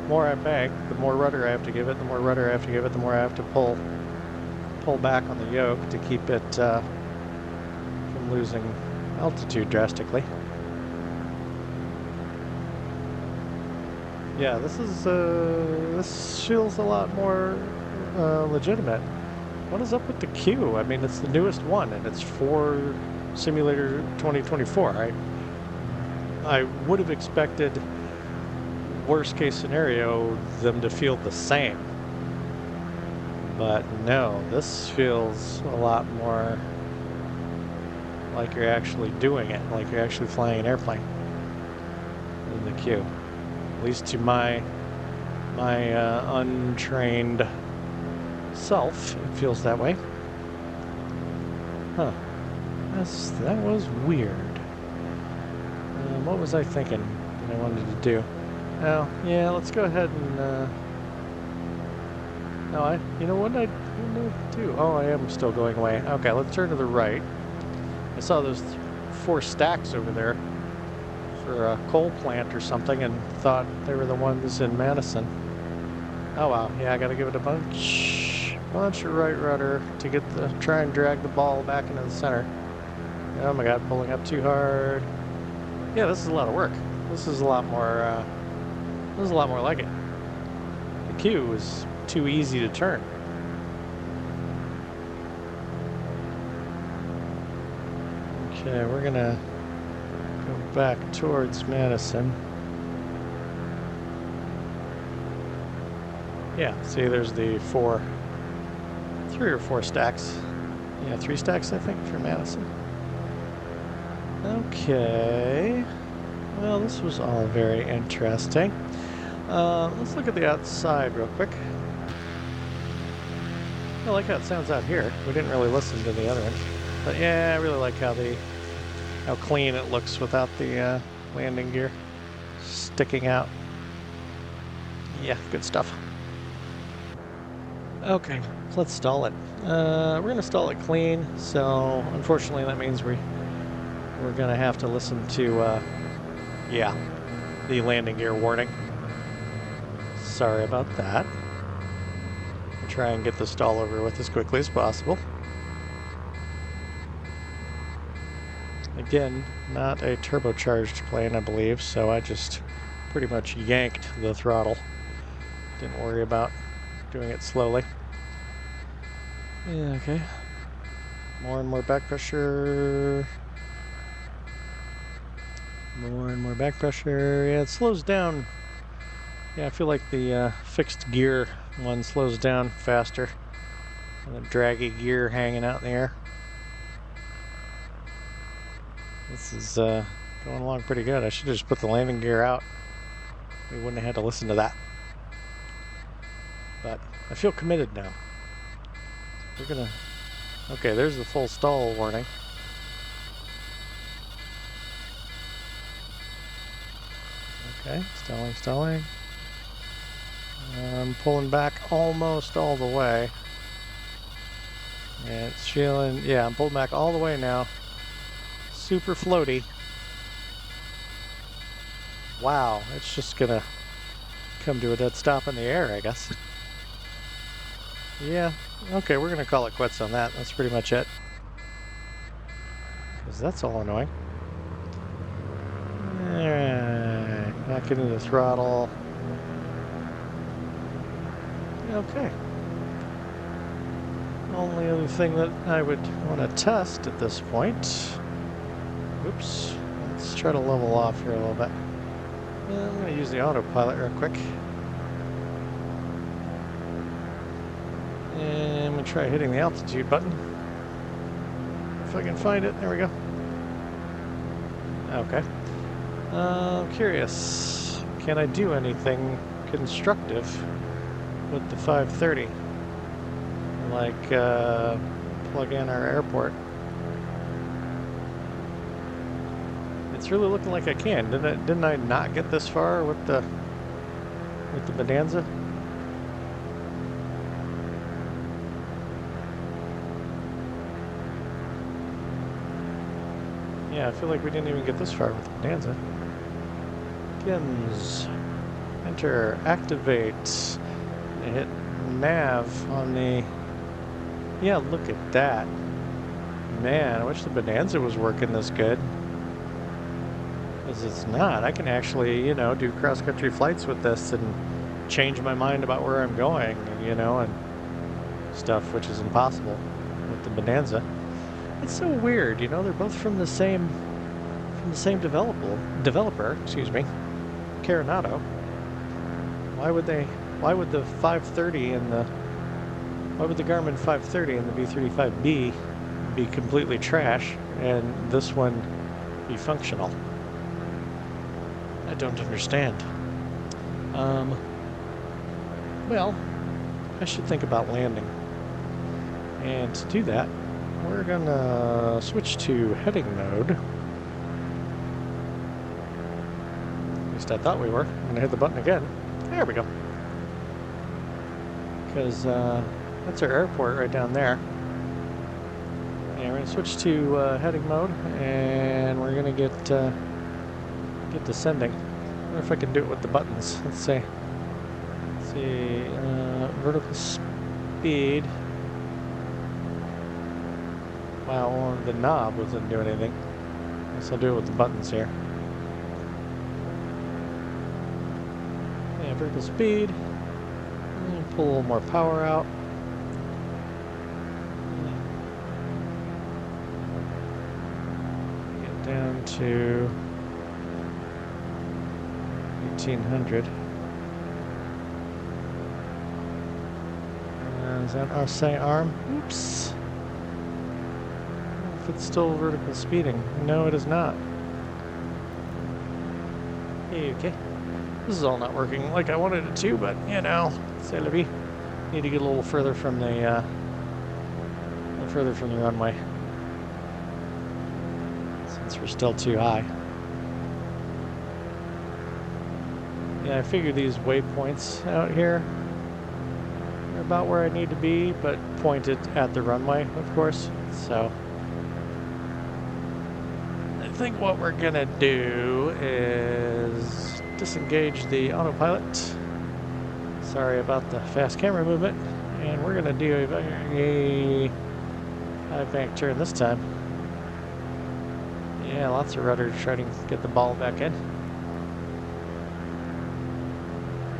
more I bank, the more rudder I have to give it. The more rudder I have to give it, the more I have to pull back on the yoke to keep it from losing altitude drastically. Yeah, this feels a lot more legitimate. What is up with the Q? I mean, it's the newest one, and it's for Simulator 2024. I would have expected, worst case scenario, them to feel the same. But no, this feels a lot more like you're actually doing it, like you're actually flying an airplane in the Q. At least to my untrained self, it feels that way. Huh. That was weird. What was I thinking that I wanted to do? Oh, yeah, let's go ahead and, no, you know what I do? Oh, I am still going away. Okay, let's turn to the right. I saw those 4 stacks over there for a coal plant or something and thought they were the ones in Madison. Oh, wow, yeah, I gotta give it a bunch of right rudder to try and drag the ball back into the center. Oh my god, pulling up too hard. Yeah, this is a lot of work. This is a lot more like it. The Q is too easy to turn. Okay, we're gonna go back towards Madison. Yeah, see there's the 3 or 4 stacks. Yeah, 3 stacks I think for Madison. Okay, well this was all very interesting. Let's look at the outside real quick. I like how it sounds out here. We didn't really listen to the other one. But yeah, I really like how clean it looks without the landing gear sticking out. Yeah, good stuff. Okay, so let's stall it. We're gonna stall it clean, so unfortunately that means we're gonna have to listen to the landing gear warning. Sorry about that. I'll try and get the stall over with as quickly as possible. Again, not a turbocharged plane, I believe, so I just pretty much yanked the throttle. Didn't worry about doing it slowly. Yeah, okay. More and more back pressure. More and more back pressure. Yeah, it slows down. Yeah, I feel like the fixed gear one slows down faster. And the draggy gear hanging out in the air. This is going along pretty good. I should have just put the landing gear out. We wouldn't have had to listen to that. But I feel committed now. We're gonna... Okay, there's the full stall warning. Okay, stalling. I'm pulling back almost all the way. And it's feeling... Yeah, I'm pulling back all the way now. Super floaty. Wow, it's just gonna come to a dead stop in the air, I guess. Yeah, okay, we're gonna call it quits on that. That's pretty much it. Because that's all annoying. Alright, back into the throttle. Okay. Only other thing that I would want to test at this point. Oops. Let's try to level off here a little bit. I'm going to use the autopilot real quick. And I'm going to try hitting the altitude button. If I can find it. There we go. Okay. I'm curious. Can I do anything constructive with the 530? Like plug in our airport. It's really looking like I can. Didn't I not get this far with the Bonanza? Yeah, I feel like we didn't even get this far with the Bonanza. Begins. Enter. Activate. I hit nav on the... Yeah, look at that. Man, I wish the Bonanza was working this good. Because it's not. I can actually, you know, do cross-country flights with this and change my mind about where I'm going, you know, and stuff, which is impossible with the Bonanza. It's so weird, you know, they're both from the same developer, excuse me, Carenado. Why would the 530 and why would the Garmin 530 and the B35B be completely trash and this one be functional? I don't understand. Well, I should think about landing. And to do that, we're gonna switch to heading mode. At least I thought we were. I'm gonna hit the button again. There we go. Because that's our airport right down there. And we're gonna switch to heading mode, and we're gonna get descending. I wonder if I can do it with the buttons. Let's see. Vertical speed. Wow, the knob doesn't do anything. I guess I'll do it with the buttons here. Yeah, vertical speed. And pull a little more power out. Get down to 1800. Is that our say arm? Oops. If it's still vertical speeding. No, it is not. Okay. This is all not working like I wanted it to, but you know, c'est la vie. Need to get a little further from the runway. Since we're still too high. Yeah, I figure these waypoints out here are about where I need to be, but pointed at the runway, of course. So I think what we're gonna do is disengage the autopilot. Sorry about the fast camera movement. And we're gonna do a high bank turn this time. Yeah, lots of rudder to try to get the ball back in.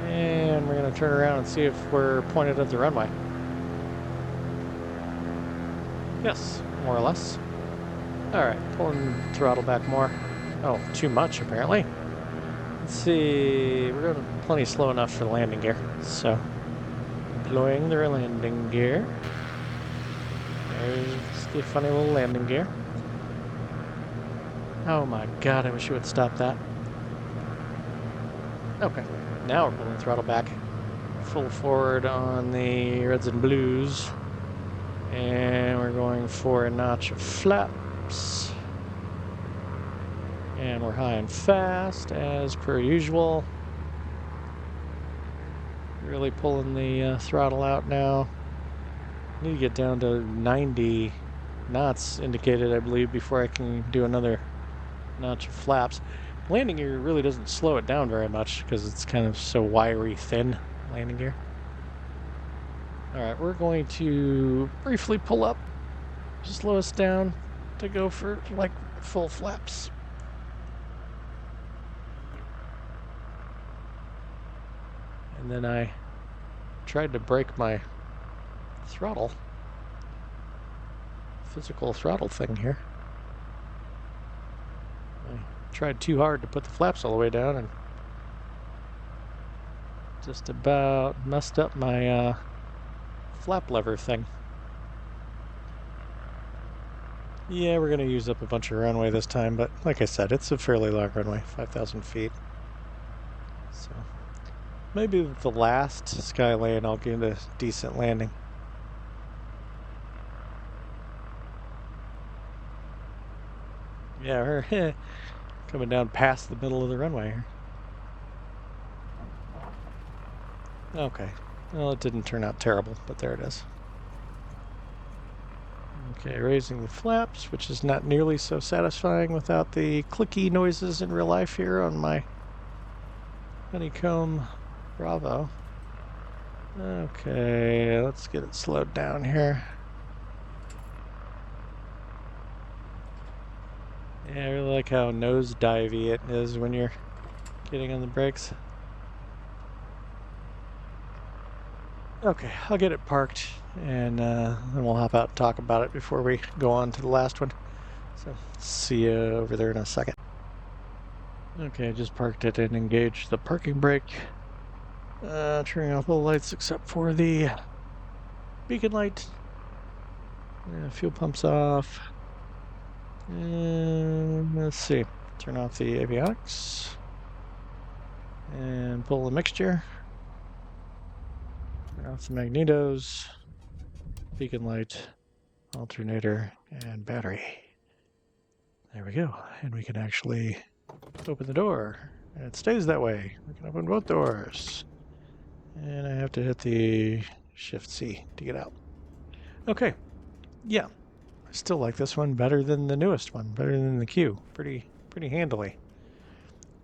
And we're going to turn around and see if we're pointed at the runway. Yes, more or less. Alright, pulling throttle back more. Oh, too much apparently. Let's see, we're going plenty slow enough for the landing gear. So, deploying the landing gear. There's the funny little landing gear. Oh my god, I wish you would stop that. Okay, now we're pulling throttle back. Full forward on the reds and blues. And we're going for a notch of flaps. And we're high and fast, as per usual. Really pulling the throttle out now. Need to get down to 90 knots indicated, I believe, before I can do another notch of flaps. Landing gear really doesn't slow it down very much because it's kind of so wiry thin, landing gear. Alright, we're going to briefly pull up, slow us down to go for like full flaps. And then I tried to break my throttle, physical throttle thing here. I tried too hard to put the flaps all the way down and just about messed up my flap lever thing. Yeah, we're going to use up a bunch of runway this time, but like I said, it's a fairly long runway, 5,000 feet. So maybe with the last Skylane I'll get a decent landing. Yeah, we're coming down past the middle of the runway here. Okay, well, it didn't turn out terrible, but there it is. Okay, raising the flaps, which is not nearly so satisfying without the clicky noises in real life here on my Honeycomb Bravo. Okay, let's get it slowed down here. Yeah, I really like how nosedivey it is when you're getting on the brakes. Okay, I'll get it parked and then we'll hop out and talk about it before we go on to the last one. So, see you over there in a second. Okay, I just parked it and engaged the parking brake. Turning off all the lights except for the beacon light. Fuel pump's off. And let's see, turn off the avionics and pull the mixture. Turn off the magnetos, beacon light, alternator, and battery. There we go. And we can actually open the door. And it stays that way. We can open both doors. And I have to hit the Shift C to get out. Okay. Yeah. I still like this one better than the newest one, better than the Q. Pretty handily.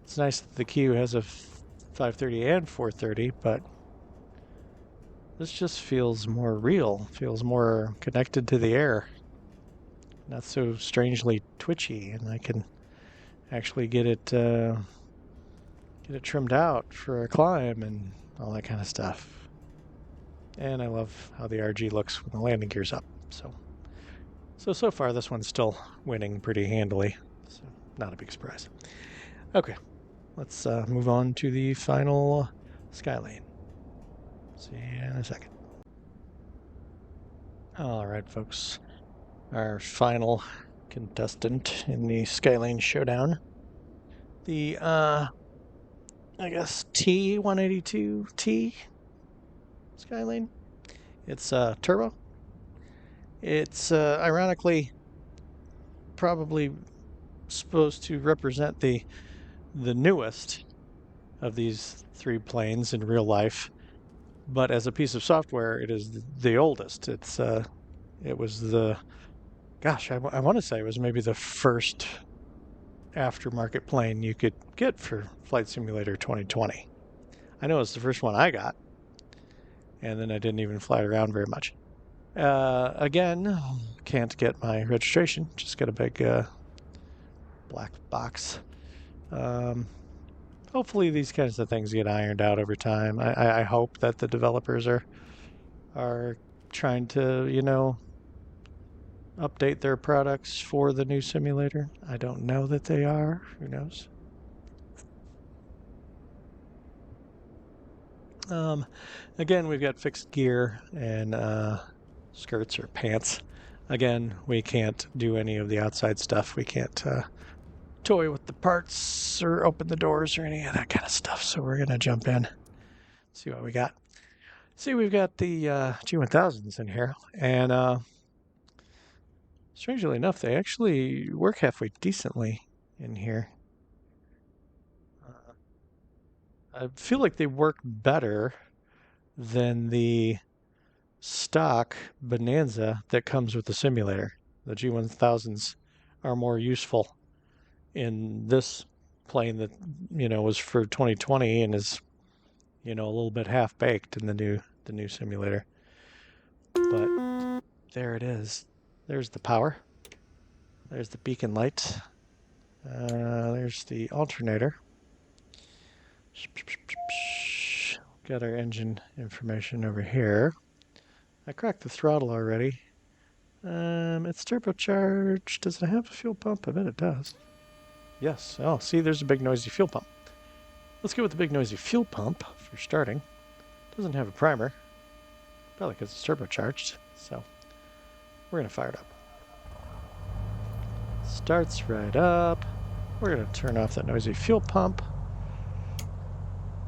It's nice that the Q has a 530 and 430, but this just feels more real, feels more connected to the air. Not so strangely twitchy, and I can actually get it trimmed out for a climb and all that kind of stuff. And I love how the RG looks when the landing gear's up. So far this one's still winning pretty handily. So not a big surprise. Okay, let's move on to the final Skylane. See you in a second. All right, folks. Our final contestant in the Skylane Showdown. The, I guess, C182 Skylane. It's turbo. It's ironically probably supposed to represent the newest of these three planes in real life, but as a piece of software, it is the oldest. It was the, gosh, I want to say it was maybe the first aftermarket plane you could get for Flight Simulator 2020. I know it's the first one I got, and then I didn't even fly it around very much. Again, can't get my registration. Just got a big black box. Hopefully these kinds of things get ironed out over time. I hope that the developers are trying to, you know, update their products for the new simulator. I don't know that they are. Who knows? Again, we've got fixed gear and skirts or pants. Again, we can't do any of the outside stuff. We can't toy with the parts or open the doors or any of that kind of stuff. So we're going to jump in, see what we got. See, we've got the G1000s in here. And strangely enough, they actually work halfway decently in here. I feel like they work better than the stock Bonanza that comes with the simulator. The G1000s are more useful in this plane that, you know, was for 2020 and is, you know, a little bit half baked in the new simulator. But there it is. There's the power. There's the beacon light. There's the alternator. Got our engine information over here. I cracked the throttle already. It's turbocharged. Does it have a fuel pump? I bet it does. Yes. Oh, see, there's a big noisy fuel pump. Let's go with the big noisy fuel pump for starting. Doesn't have a primer. Probably because it's turbocharged. So we're going to fire it up. Starts right up. We're going to turn off that noisy fuel pump.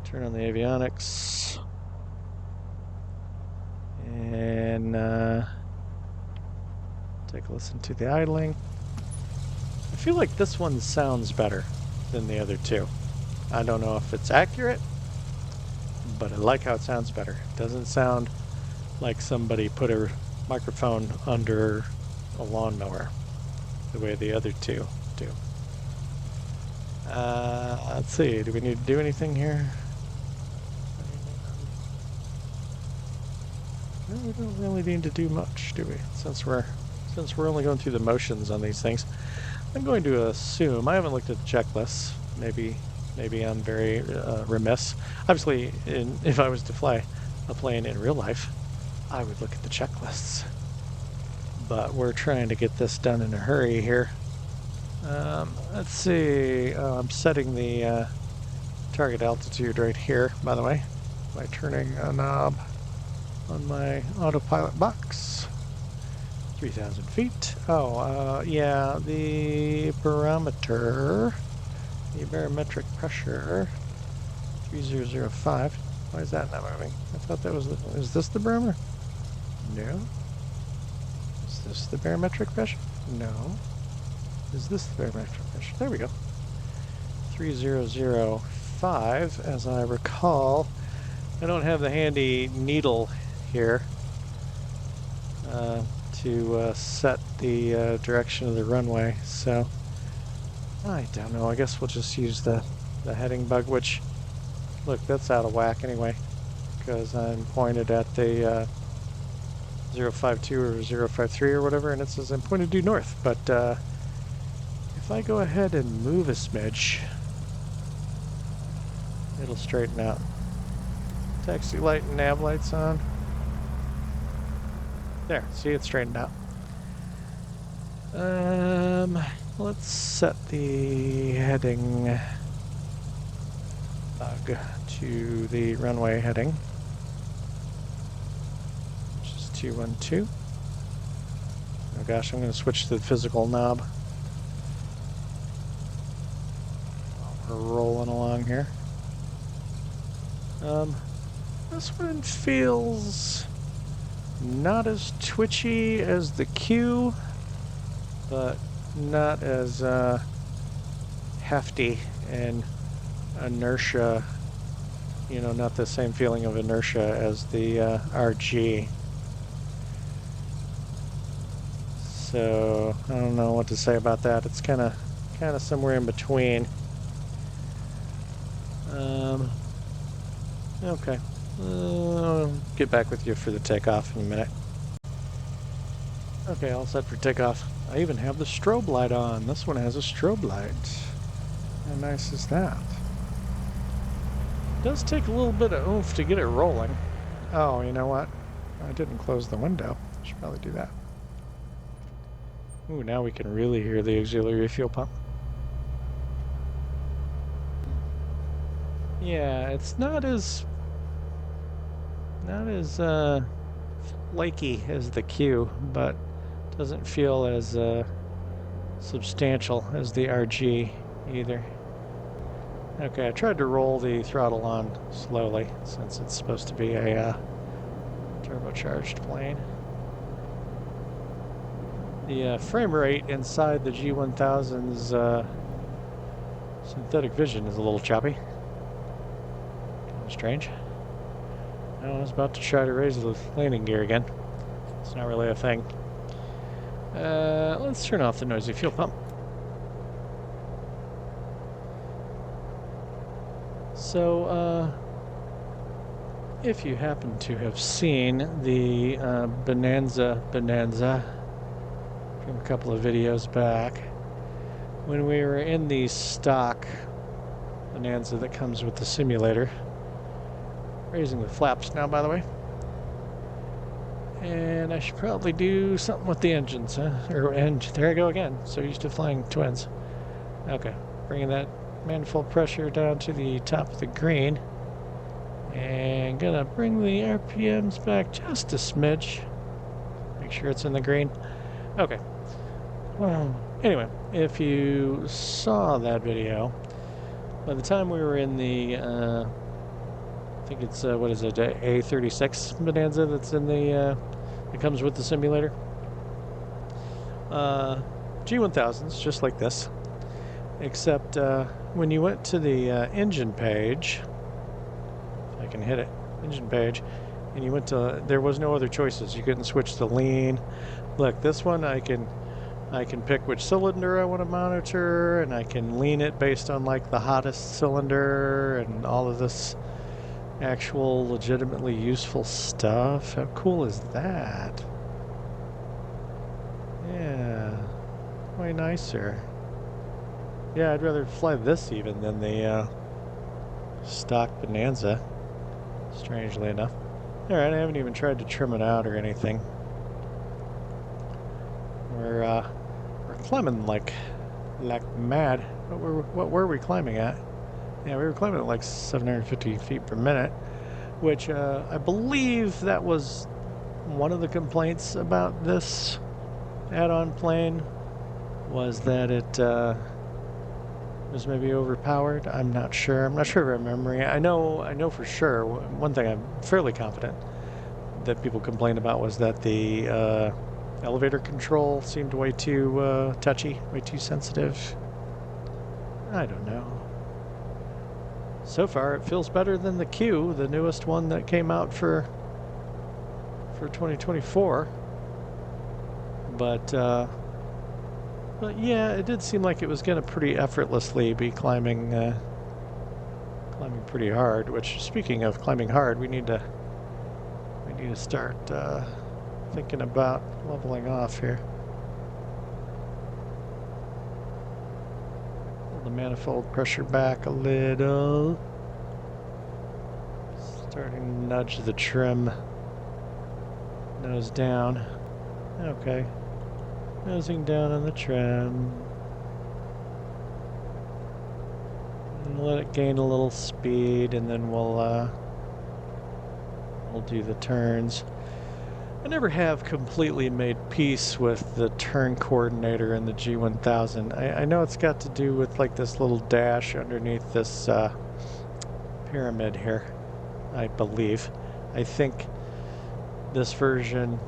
Turn on the avionics. And take a listen to the idling. I feel like this one sounds better than the other two. I don't know if it's accurate, but I like how it sounds better. It doesn't sound like somebody put a microphone under a lawnmower the way the other two do. Let's see, do we need to do anything here? No, we don't really need to do much, do we? Since we're only going through the motions on these things. I'm going to assume, I haven't looked at the checklists. Maybe I'm very remiss. Obviously, if I was to fly a plane in real life, I would look at the checklists. But we're trying to get this done in a hurry here. Let's see. I'm setting the target altitude right here, by the way, by turning a knob on my autopilot box. 3,000 feet. Oh, yeah, the barometer, the barometric pressure, 3005. Why is that not moving? I thought that was is this the barometer? No. Is this the barometric pressure? No. Is this the barometric pressure? There we go. 3005, as I recall. I don't have the handy needle here to set the direction of the runway, so I don't know. I guess we'll just use the heading bug, which, look, that's out of whack anyway, because I'm pointed at the 052 or 053 or whatever, and it says I'm pointed due north. But if I go ahead and move a smidge, it'll straighten out. Taxi light and nav lights on. There, see, it straightened out. Let's set the heading bug to the runway heading, which is 212. Oh gosh, I'm going to switch to the physical knob while we're rolling along here. This one feels not as twitchy as the Q, but not as hefty and inertia, you know, not the same feeling of inertia as the RG. So I don't know what to say about that. It's kind of somewhere in between. Okay. I'll get back with you for the takeoff in a minute. Okay, all set for takeoff. I even have the strobe light on. This one has a strobe light. How nice is that? It does take a little bit of oomph to get it rolling. Oh, you know what? I didn't close the window. I should probably do that. Ooh, now we can really hear the auxiliary fuel pump. Yeah, it's not as flaky as the Q, but doesn't feel as substantial as the RG either. Okay, I tried to roll the throttle on slowly since it's supposed to be a turbocharged plane. The frame rate inside the G1000's synthetic vision is a little choppy. Kind of strange. I was about to try to raise the landing gear again. It's not really a thing. Let's turn off the noisy fuel pump. So, if you happen to have seen the Bonanza from a couple of videos back, when we were in the stock Bonanza that comes with the simulator, raising the flaps now, by the way. And I should probably do something with the engines, huh? And there I go again. So used to flying twins. Okay, bringing that manifold pressure down to the top of the green. And gonna bring the RPMs back just a smidge. Make sure it's in the green. Okay. Well, anyway, if you saw that video, by the time we were in the, I think it's, what is it, A36 Bonanza that's in the, it comes with the simulator. G1000s, just like this, except when you went to the engine page, if I can hit it, engine page, and you went to, there was no other choices. You couldn't switch to lean. Look, this one I can pick which cylinder I want to monitor, and I can lean it based on like the hottest cylinder and all of this actual legitimately useful stuff. How cool is that? Yeah, way nicer. Yeah, I'd rather fly this even than the stock Bonanza, strangely enough. Alright, I haven't even tried to trim it out or anything. We're climbing like mad. What were we climbing at? Yeah, we were climbing at like 750 feet per minute, which I believe that was one of the complaints about this add-on plane, was that it was maybe overpowered. I'm not sure. I'm not sure if I'm remembering it. I know for sure. One thing I'm fairly confident that people complained about was that the elevator control seemed way too touchy, way too sensitive. I don't know. So far, it feels better than the Q, the newest one that came out for 2024. But yeah, it did seem like it was going to pretty effortlessly be climbing pretty hard. Which, speaking of climbing hard, we need to start thinking about leveling off here. Pull the manifold pressure back a little. Starting to nudge the trim nose down. Okay. Nosing down on the trim. And let it gain a little speed, and then we'll do the turns. I never have completely made peace with the turn coordinator in the G1000. I know it's got to do with like this little dash underneath this pyramid here, I believe. I think this version,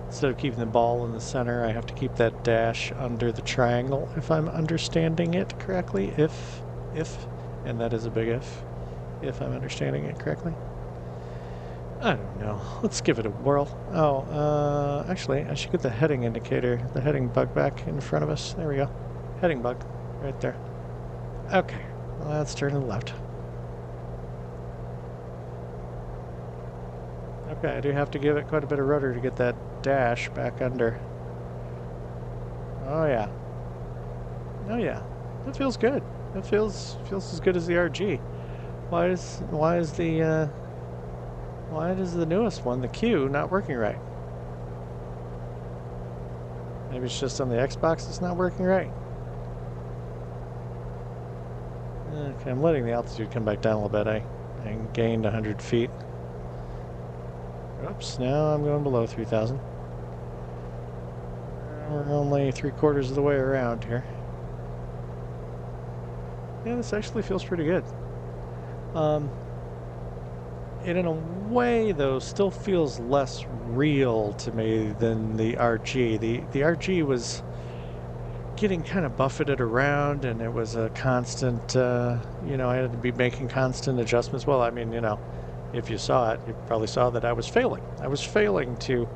instead of keeping the ball in the center, I have to keep that dash under the triangle, if I'm understanding it correctly. If, and that is a big if I'm understanding it correctly. I don't know. Let's give it a whirl. Oh, actually, I should get the heading indicator, the heading bug back in front of us. There we go. Heading bug, right there. Okay, well, let's turn to the left. Okay, I do have to give it quite a bit of rudder to get that dash back under. Oh yeah. Oh yeah. That feels good. That feels as good as the RG. Why does the newest one, the Q, not working right? Maybe it's just on the Xbox it's not working right. Okay, I'm letting the altitude come back down a little bit. I gained 100 feet. Oops, now I'm going below 3,000. We're only 3/4 of the way around here. Yeah, this actually feels pretty good. It in a way, though, still feels less real to me than the RG. The RG was getting kind of buffeted around, and it was a constant, you know, I had to be making constant adjustments. Well, I mean, you know, if you saw it, you probably saw that I was failing. I was failing to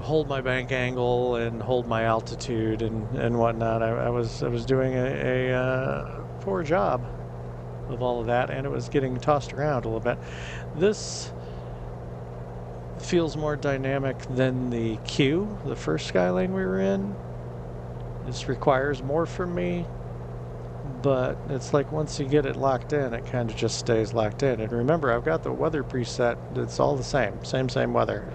hold my bank angle and hold my altitude and whatnot. I was doing a poor job of all of that, and it was getting tossed around a little bit. This feels more dynamic than the Q, the first Skylane we were in. This requires more from me, but it's like once you get it locked in, it kind of just stays locked in. And remember, I've got the weather preset. It's all the same weather.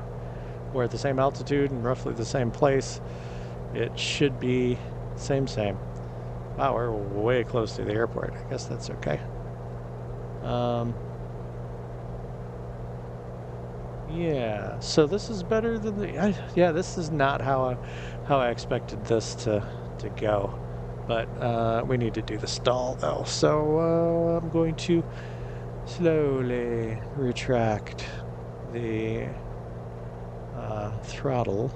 We're at the same altitude and roughly the same place. It should be same. Wow, we're way close to the airport. I guess that's okay. Yeah, so this is better than the... yeah, this is not how I expected this to go. But we need to do the stall, though. So I'm going to slowly retract the throttle.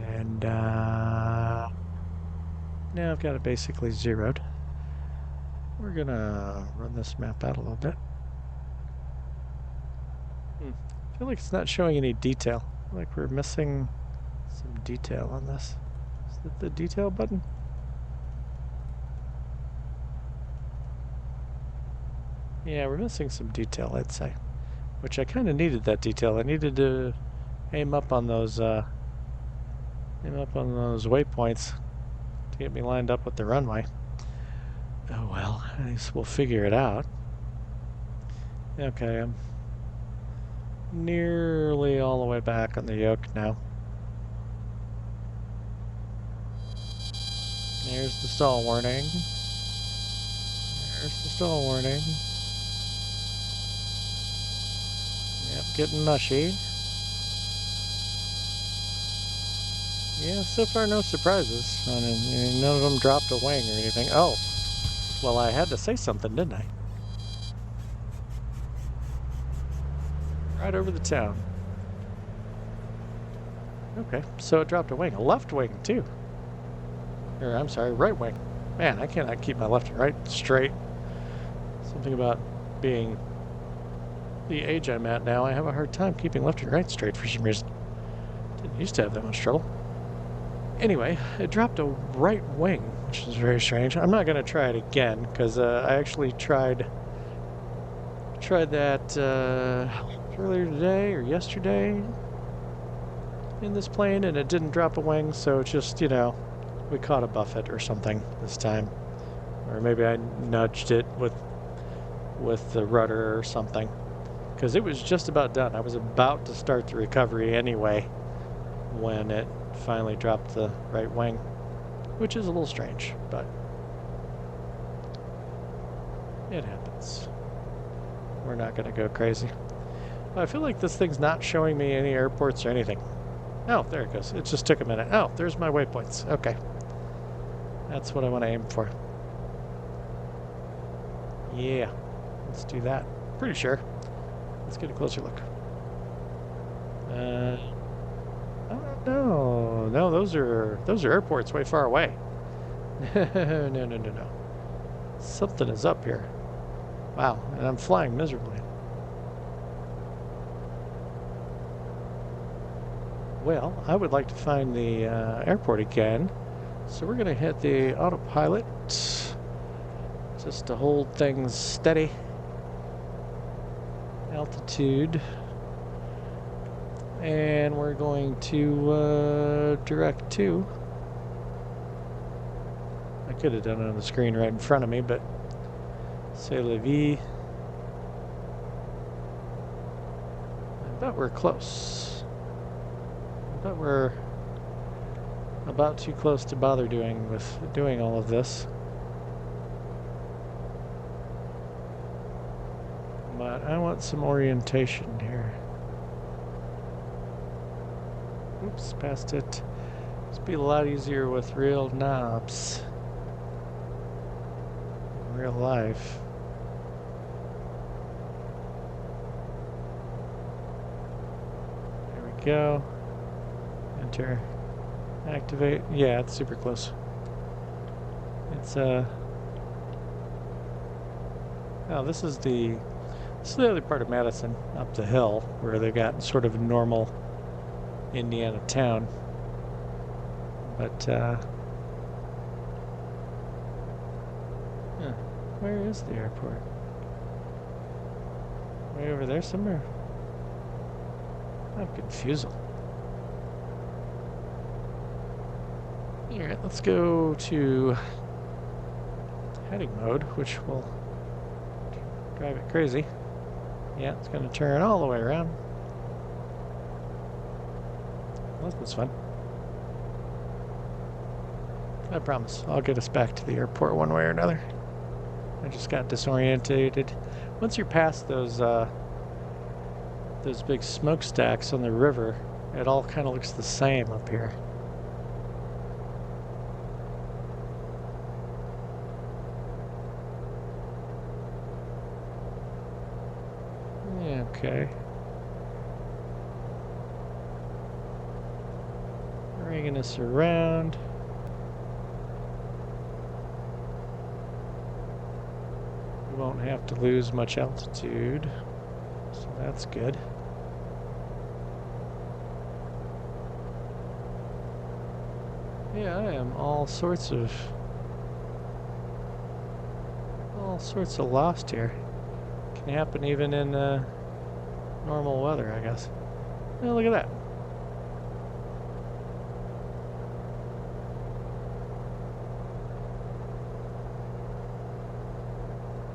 And now I've got it basically zeroed. We're gonna run this map out a little bit. I feel like it's not showing any detail. I feel like we're missing some detail on this. Is that the detail button? Yeah, we're missing some detail, I'd say. Which I kind of needed that detail. I needed to aim up on those waypoints to get me lined up with the runway. Oh well, at least we'll figure it out. Okay, I'm nearly all the way back on the yoke now. There's the stall warning. There's the stall warning. Yep, getting mushy. Yeah, so far no surprises. None of them dropped a wing or anything. Oh, well, I had to say something, didn't I? Right over the town. Okay, so it dropped a wing. A left wing, too. Or, I'm sorry, right wing. Man, I cannot keep my left and right straight. Something about being the age I'm at now, I have a hard time keeping left and right straight for some reason. Didn't used to have that much trouble. Anyway, it dropped a right wing, which is very strange. I'm not going to try it again, because I actually tried that earlier today or yesterday in this plane, and it didn't drop a wing, so it's just, you know, we caught a buffet or something this time. Or maybe I nudged it with the rudder or something. Because it was just about done. I was about to start the recovery anyway when it finally dropped the right wing, which is a little strange, but it happens. We're not going to go crazy. I feel like this thing's not showing me any airports or anything. Oh, there it goes. It just took a minute. Oh, there's my waypoints. Okay. That's what I want to aim for. Yeah. Let's do that. Pretty sure. Let's get a closer look. I don't know. No, those are airports way far away. No. Something is up here. Wow, and I'm flying miserably. Well, I would like to find the airport again. So we're going to hit the autopilot just to hold things steady. altitude. And we're going to direct to. I could have done it on the screen right in front of me, but c'est la vie. I bet we're close. I bet we're about too close to bother doing all of this. But I want some orientation here. Oops, passed it. It'd be a lot easier with real knobs. In real life. There we go. Enter. Activate. Yeah, it's super close. It's oh, this is the other part of Madison, up the hill, where they got sort of a normal Indiana town. But where is the airport? Way over there somewhere? I'm confused. Alright, let's go to heading mode, which will drive it crazy. Yeah, it's going to turn all the way around. Well, this was fun. I promise, I'll get us back to the airport one way or another. I just got disorientated. Once you're past those big smokestacks on the river, it all kind of looks the same up here. Okay. Bringing us around. We won't have to lose much altitude, so that's good. Yeah, I am all sorts of lost here. Can happen even in normal weather, I guess. Oh, look at that.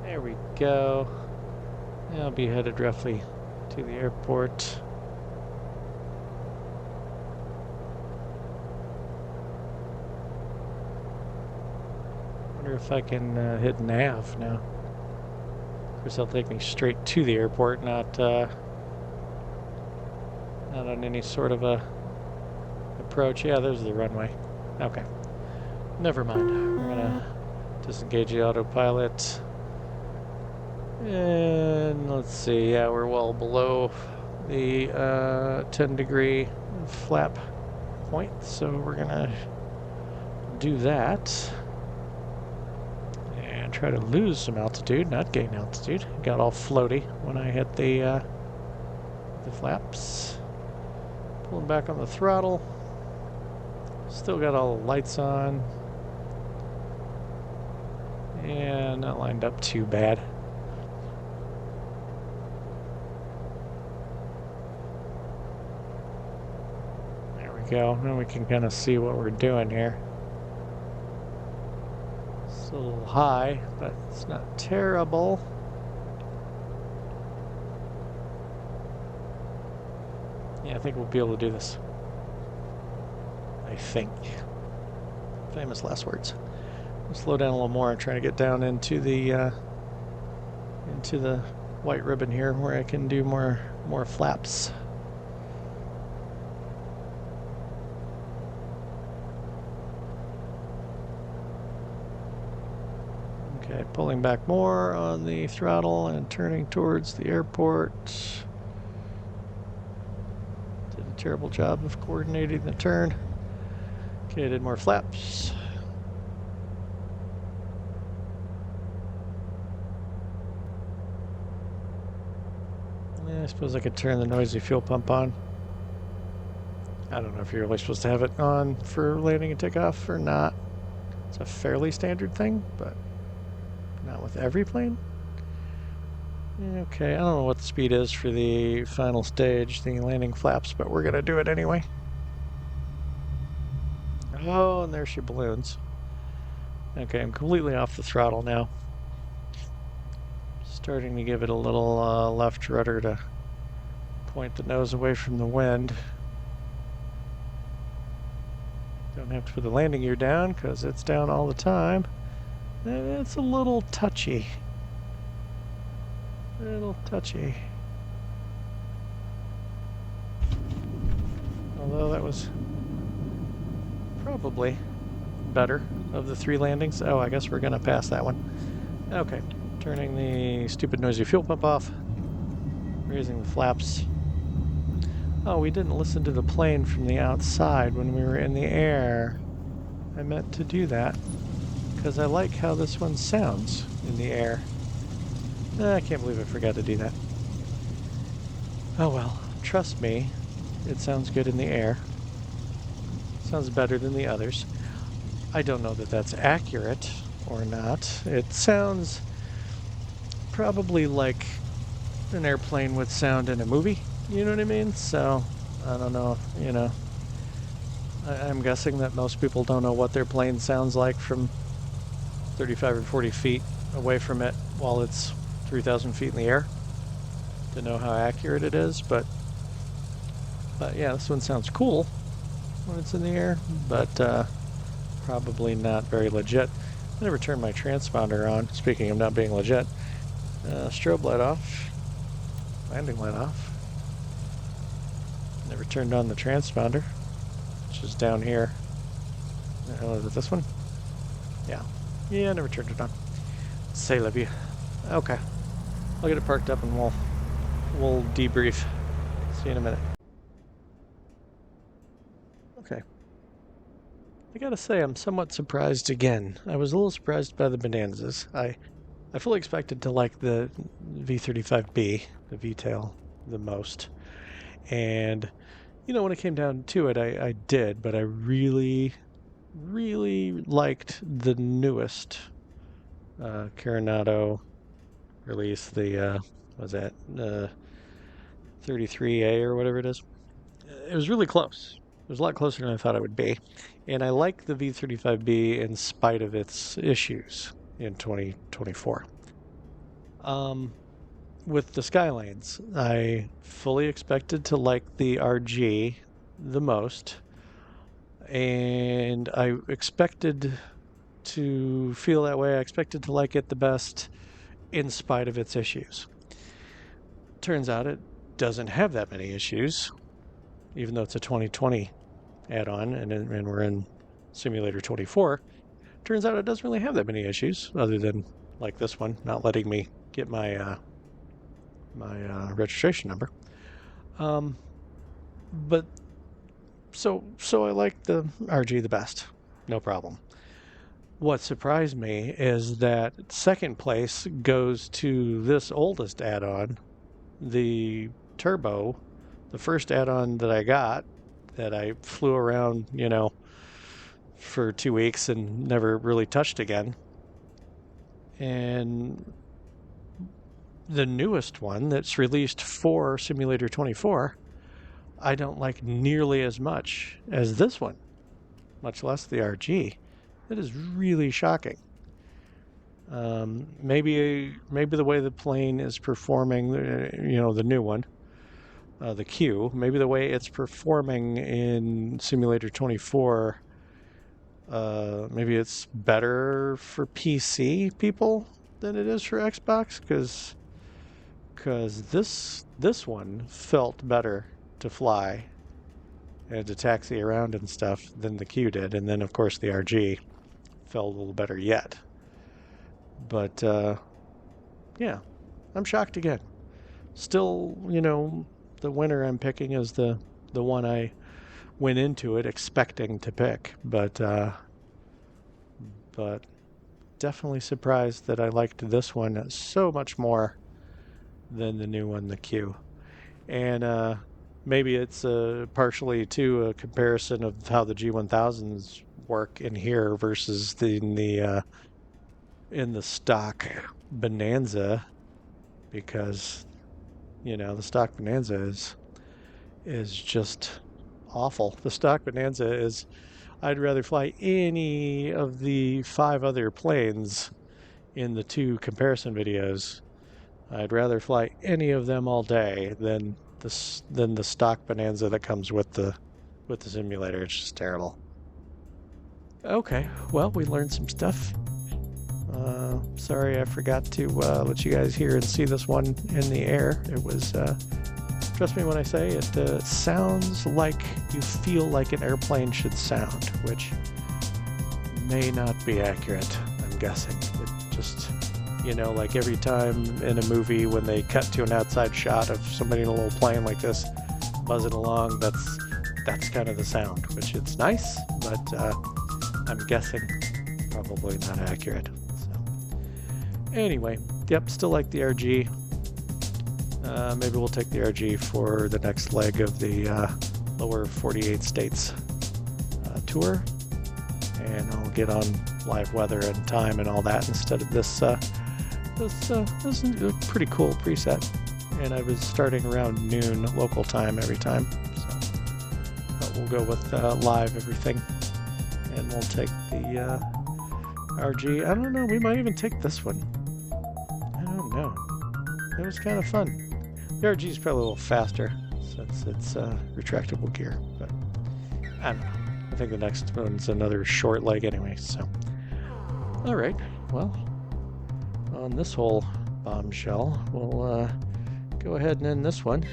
There we go. I'll be headed roughly to the airport. Wonder if I can hit nav now. Of course, they'll take me straight to the airport, not on any sort of a approach. Yeah, there's the runway. Okay. Never mind. We're gonna disengage the autopilot. And let's see, yeah, we're well below the 10-degree flap point, so we're gonna do that. And try to lose some altitude, not gain altitude. Got all floaty when I hit the flaps. Pulling back on the throttle. Still got all the lights on. And not lined up too bad. There we go. Now we can kind of see what we're doing here. It's a little high, but it's not terrible. Yeah, I think we'll be able to do this. I think. Famous last words. We'll slow down a little more and try to get down into the white ribbon here, where I can do more flaps. Okay, pulling back more on the throttle and turning towards the airport. Did a terrible job of coordinating the turn. Okay, I did more flaps. Yeah, I suppose I could turn the noisy fuel pump on. I don't know if you're really supposed to have it on for landing and takeoff or not. It's a fairly standard thing, but not with every plane. Okay, I don't know what the speed is for the final stage, the landing flaps, but we're gonna do it anyway. Oh, and there she balloons. Okay, I'm completely off the throttle now. Starting to give it a little left rudder to point the nose away from the wind. Don't have to put the landing gear down because it's down all the time. It's a little touchy. A little touchy. Although that was probably better of the 3 landings. Oh, I guess we're going to pass that one. Okay, turning the stupid noisy fuel pump off. Raising the flaps. Oh, we didn't listen to the plane from the outside when we were in the air. I meant to do that because I like how this one sounds in the air. I can't believe I forgot to do that. Oh well, trust me, it sounds good in the air. Sounds better than the others. I don't know that that's accurate or not. It sounds probably like an airplane would sound in a movie, you know what I mean? So, I don't know, you know. I'm guessing that most people don't know what their plane sounds like from 35 or 40 feet away from it while it's 3,000 feet in the air to know how accurate it is, but yeah, this one sounds cool when it's in the air, but probably not very legit. I never turned my transponder on, speaking of not being legit. Strobe light off, landing light off. Never turned on the transponder, which is down here. Is it this one? Yeah. Yeah, I never turned it on. Say la vie. Okay. I'll get it parked up and we'll debrief. See you in a minute. Okay. I gotta say, I'm somewhat surprised again. I was a little surprised by the Bonanzas. I fully expected to like the V35B, the V-tail, the most. And, you know, when it came down to it, I did, but I really, really liked the newest Carenado release, the, what was that, 33A or whatever it is. It was really close. It was a lot closer than I thought it would be. And I like the V35B in spite of its issues in 2024. With the Skylanes, I fully expected to like the RG the most, and I expected to feel that way. I expected to like it the best in spite of its issues. Turns out it doesn't have that many issues, even though it's a 2020 add-on and we're in Simulator 24. Turns out it doesn't really have that many issues, other than like this one, not letting me get my registration number. But so I like the RG the best, no problem. What surprised me is that second place goes to this oldest add-on, the Turbo, the first add-on that I got, that I flew around, you know, for 2 weeks and never really touched again. And the newest one that's released for Simulator 24, I don't like nearly as much as this one, much less the RG. It is really shocking. Maybe the way the plane is performing, you know, the new one, the Q, maybe the way it's performing in Simulator 24, maybe it's better for PC people than it is for Xbox, because this one felt better to fly and to taxi around and stuff than the Q did, and then of course the RG felt a little better yet. But yeah, I'm shocked again. Still, you know, the winner I'm picking is the one I went into it expecting to pick, but definitely surprised that I liked this one so much more than the new one, the Q. And maybe it's partially to a comparison of how the G1000s work in here versus in the stock Bonanza. because, the stock Bonanza is just awful. The stock Bonanza is, I'd rather fly any of the 5 other planes in the 2 comparison videos. I'd rather fly any of them all day than the stock Bonanza that comes with the simulator. It's just terrible. Okay, well, we learned some stuff. Sorry I forgot to let you guys hear and see this one in the air. It was, trust me when I say it sounds like you feel like an airplane should sound, which may not be accurate, I'm guessing. It just, like every time in a movie when they cut to an outside shot of somebody in a little plane like this buzzing along, that's kind of the sound, which it's nice, but I'm guessing probably not accurate. So anyway, yep, still like the RG. Maybe we'll take the RG for the next leg of the lower 48 states tour, and I'll get on live weather and time and all that instead of this. This is a pretty cool preset, and I was starting around noon local time every time. So, but we'll go with live everything, and we'll take the RG. I don't know. We might even take this one. I don't know. It was kind of fun. The RG is probably a little faster since it's retractable gear, but I don't know. I think the next one's another short leg anyway. So, all right. Well, on this whole bombshell, we'll go ahead and end this one.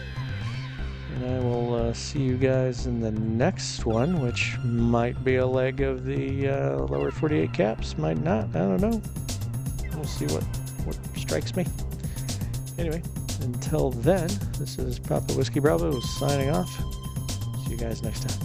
And I will see you guys in the next one, which might be a leg of the lower 48 caps, might not. I don't know. We'll see what strikes me. Anyway, until then, this is Papa Whiskey Bravo signing off. See you guys next time.